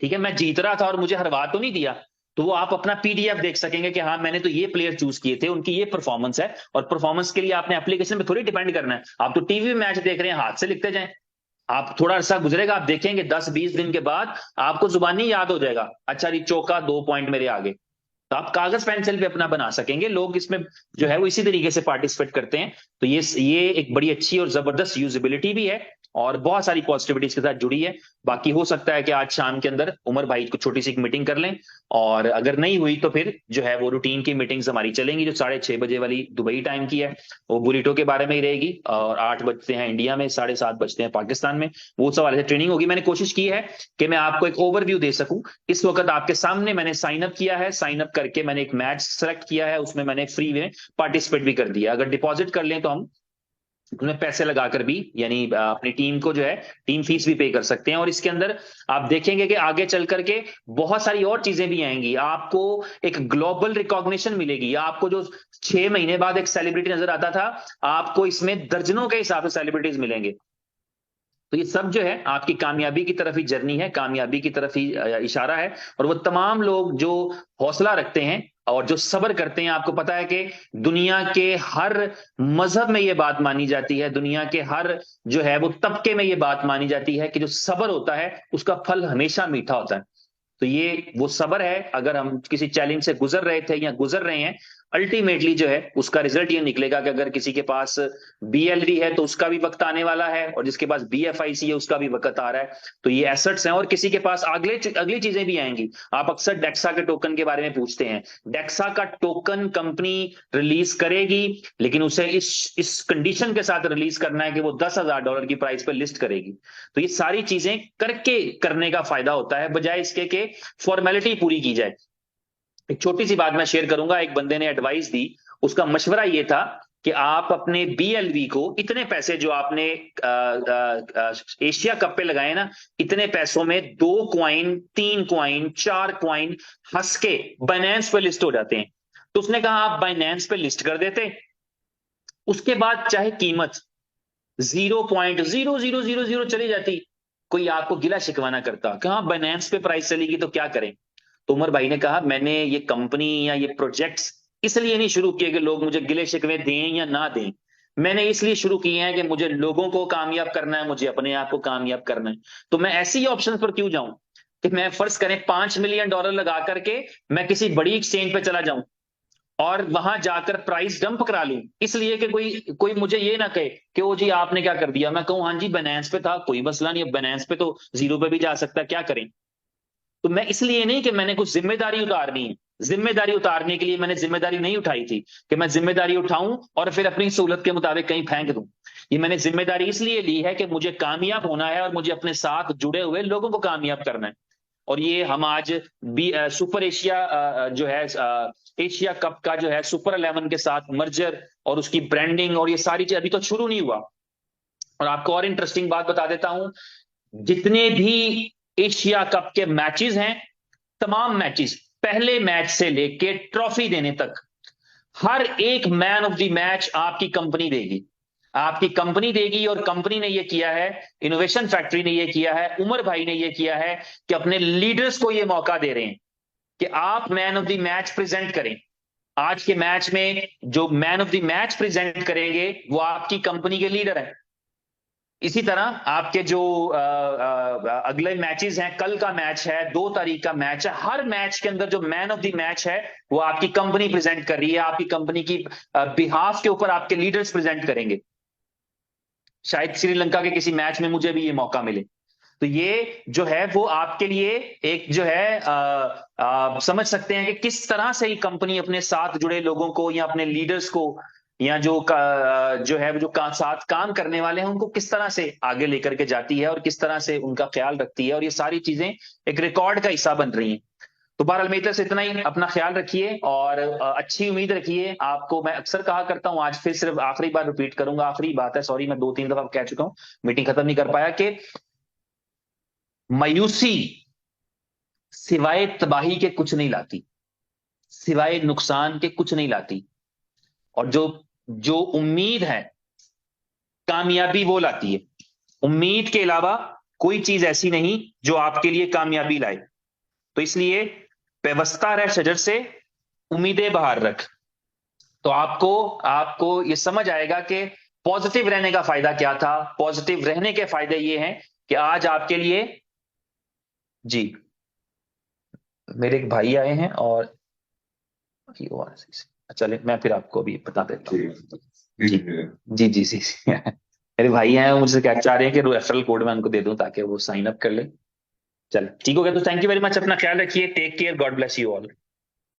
ठीक है, मैं जीत रहा था और मुझे हरवा तो नहीं दिया। तो वो आप अपना PDF देख सकेंगे कि हाँ मैंने तो ये प्लेयर चूज किए थे, उनकी ये परफॉर्मेंस है, और परफॉर्मेंस के लिए आपने एप्लीकेशन पे थोड़ी डिपेंड करना है, आप तो टीवी में मैच देख रहे हैं हाथ से लिखते जाएं। आप थोड़ा अरसा गुजरेगा, आप देखेंगे 10-20 दिन के बाद आपको जुबानी याद हो जाएगा, अच्छा जी चौका 2 पॉइंट मेरे आगे। तो आप कागज पेंसिल पे अपना बना सकेंगे, लोग इसमें जो है वो इसी तरीके से पार्टिसिपेट करते हैं। तो ये एक बड़ी अच्छी और जबरदस्त यूजेबिलिटी भी है, और बहुत सारी पॉजिटिविटीज के साथ जुड़ी है। बाकी हो सकता है कि आज शाम के अंदर उमर भाई को छोटी सी एक मीटिंग कर लें, और अगर नहीं हुई तो फिर जो है वो रूटीन की मीटिंग्स हमारी चलेंगी, जो 6:30 बजे वाली दुबई टाइम की है, वो बुरीटो के बारे में ही रहेगी। और 8 बजते हैं इंडिया में, 7:30 बजते हैं पाकिस्तान में, वो सब वाले ट्रेनिंग होगी। मैंने कोशिश की है कि मैं आपको एक ओवरव्यू दे सकूं। इस वक्त आपके सामने मैंने साइन अप किया है, साइन अप करके मैंने एक मैच सेलेक्ट किया है, उसमें मैंने फ्री में पार्टिसिपेट भी कर दिया। अगर डिपॉजिट कर लें तो हम उसमें पैसे लगाकर भी, यानी अपनी टीम को जो है टीम फीस भी पे कर सकते हैं। और इसके अंदर आप देखेंगे कि आगे चल करके बहुत सारी और चीजें भी आएंगी। आपको एक ग्लोबल रिकॉग्निशन मिलेगी। आपको जो 6 महीने बाद एक सेलिब्रिटी नजर आता था, आपको इसमें दर्जनों के हिसाब से सेलिब्रिटीज मिलेंगे। तो ये सब जो है आपकी कामयाबी की तरफ ही जर्नी है, कामयाबी की तरफ ही इशारा है। और वो तमाम लोग जो हौसला रखते हैं और जो सब्र करते हैं, आपको पता है कि दुनिया के हर मजहब में ये बात मानी जाती है, दुनिया के हर जो है वो तबके में ये बात मानी जाती है कि जो सब्र होता है उसका फल हमेशा मीठा होता है। तो ये वो सब्र है। अगर हम किसी चैलेंज से गुजर रहे थे या गुजर रहे हैं, अल्टीमेटली जो है उसका रिजल्ट ये निकलेगा कि अगर किसी के पास बीएलडी है तो उसका भी वक्त आने वाला है, और जिसके पास बीएफआईसी है उसका भी वक्त आ रहा है। तो ये एसेट्स हैं, और किसी के पास अगले अगली चीजें भी आएंगी। आप अक्सर डेक्सा के टोकन के बारे में पूछते हैं। डेक्सा का टोकन कंपनी रिलीज करेगी, लेकिन उसे इस कंडीशन के साथ रिलीज करना है कि वो $10,000 की प्राइस पर लिस्ट करेगी। तो ये सारी चीजें करके करने का फायदा होता है, बजाय इसके कि फॉर्मेलिटी पूरी की जाए। एक छोटी सी बात मैं शेयर करूंगा। एक बंदे ने एडवाइस दी, उसका मशवरा ये था कि आप अपने बीएलवी को इतने पैसे जो आपने एशिया कप पे लगाए ना, इतने पैसों में 2 कॉइन, 3 कॉइन, 4 कॉइन हंस के बाइनेंस पे लिस्ट हो जाते हैं। तो उसने कहा आप बाइनेंस पे लिस्ट कर देते, उसके बाद चाहे कीमत 0.0000 चली जाती, कोई आपको गिला शिकवाना करता कि हाँ बाइनेंस पे प्राइस चलेगी तो क्या करें। तो उमर भाई ने कहा मैंने ये कंपनी या ये प्रोजेक्ट्स इसलिए नहीं शुरू किए कि लोग मुझे गिले शिकवे दें या ना दें। मैंने इसलिए शुरू किए हैं कि मुझे लोगों को कामयाब करना है, मुझे अपने आप को कामयाब करना है। तो मैं ऐसी ही ऑप्शन पर क्यों जाऊं कि मैं फर्ज करें $5 मिलियन लगा करके मैं किसी बड़ी एक्सचेंज पे चला जाऊं और वहां जाकर प्राइस डंप करा लूं, इसलिए कि कोई कोई मुझे ये ना कहे कि ओ जी आपने क्या कर दिया। मैं कहूं हाँ जी बाइनेंस पे था, कोई मसला नहीं, अब बाइनेंस पे तो जीरो पे भी जा सकता है, क्या करें। तो मैं इसलिए नहीं कि मैंने कुछ जिम्मेदारी उतारनी है, जिम्मेदारी उतारने के लिए मैंने जिम्मेदारी नहीं उठाई थी कि मैं जिम्मेदारी उठाऊं और फिर अपनी सहूलत के मुताबिक कहीं फेंक दूं। ये मैंने जिम्मेदारी इसलिए ली है कि मुझे कामयाब होना है और मुझे अपने साथ जुड़े हुए लोगों को कामयाब करना है। और ये हम आज भी सुपर एशिया जो है एशिया कप का जो है सुपर 11 के साथ मर्जर और उसकी ब्रांडिंग और ये सारी चीज अभी तो शुरू नहीं हुआ। और आपको और इंटरेस्टिंग बात बता देता हूं, जितने भी एशिया कप के मैचेस हैं, तमाम मैचेस पहले मैच से लेके ट्रॉफी देने तक, हर एक मैन ऑफ द मैच आपकी कंपनी देगी। आपकी कंपनी देगी, और कंपनी ने ये किया है, इनोवेशन फैक्ट्री ने ये किया है, उमर भाई ने ये किया है कि अपने लीडर्स को ये मौका दे रहे हैं कि आप man of the match present करें। आज के मैच में जो man of the match present करेंगे वो आपकी कंपनी के लीडर हैं। इसी तरह आपके जो अगले मैचेस हैं, कल का मैच है, 2 तारीख का मैच है, हर मैच के अंदर जो मैन ऑफ द मैच है वो आपकी कंपनी प्रेजेंट कर रही है, आपकी कंपनी की बिहाफ के ऊपर आपके लीडर्स प्रेजेंट करेंगे। शायद श्रीलंका के किसी मैच में मुझे भी ये मौका मिले। तो ये जो है वो आपके लिए एक जो है समझ सकते हैं कि किस तरह से ही कंपनी अपने साथ जुड़े लोगों को या अपने लीडर्स को या जो है जो साथ काम करने वाले हैं उनको किस तरह से आगे लेकर के जाती है और किस तरह से उनका ख्याल रखती है। और ये सारी चीजें एक रिकॉर्ड का हिस्सा बन रही हैं। तो बहरहाल मेरी तरफ से इतना ही। अपना ख्याल रखिए और अच्छी उम्मीद रखिए। आपको मैं अक्सर कहा करता हूं, आज फिर सिर्फ आखिरी बार रिपीट करूंगा, आखिरी बात है, सॉरी मैं 2-3 दफा कह चुका हूं, मीटिंग खत्म नहीं कर पाया, कि मायूसी सिवाय तबाही के कुछ नहीं लाती, सिवाय नुकसान के कुछ नहीं लाती। और जो जो उम्मीद है, कामयाबी वो लाती है। उम्मीद के अलावा कोई चीज ऐसी नहीं जो आपके लिए कामयाबी लाए। तो इसलिए पेवस्ता रह शजर से उम्मीदें बाहर रख। तो आपको आपको ये समझ आएगा कि पॉजिटिव रहने का फायदा क्या था। पॉजिटिव रहने के फायदे ये हैं कि आज आपके लिए, जी, मेरे एक भाई आए हैं और चले मैं फिर आपको अभी बता देता हूँ। जी जी जी जी, जी। मेरे भाई हैं, मुझसे क्या चाह रहे हैं कि रेफरल कोड मैं उनको दे दूं ताकि वो साइन अप कर ले। चल ठीक हो गया, तो थैंक यू वेरी मच, अपना ख्याल रखिए, take care, God bless you all.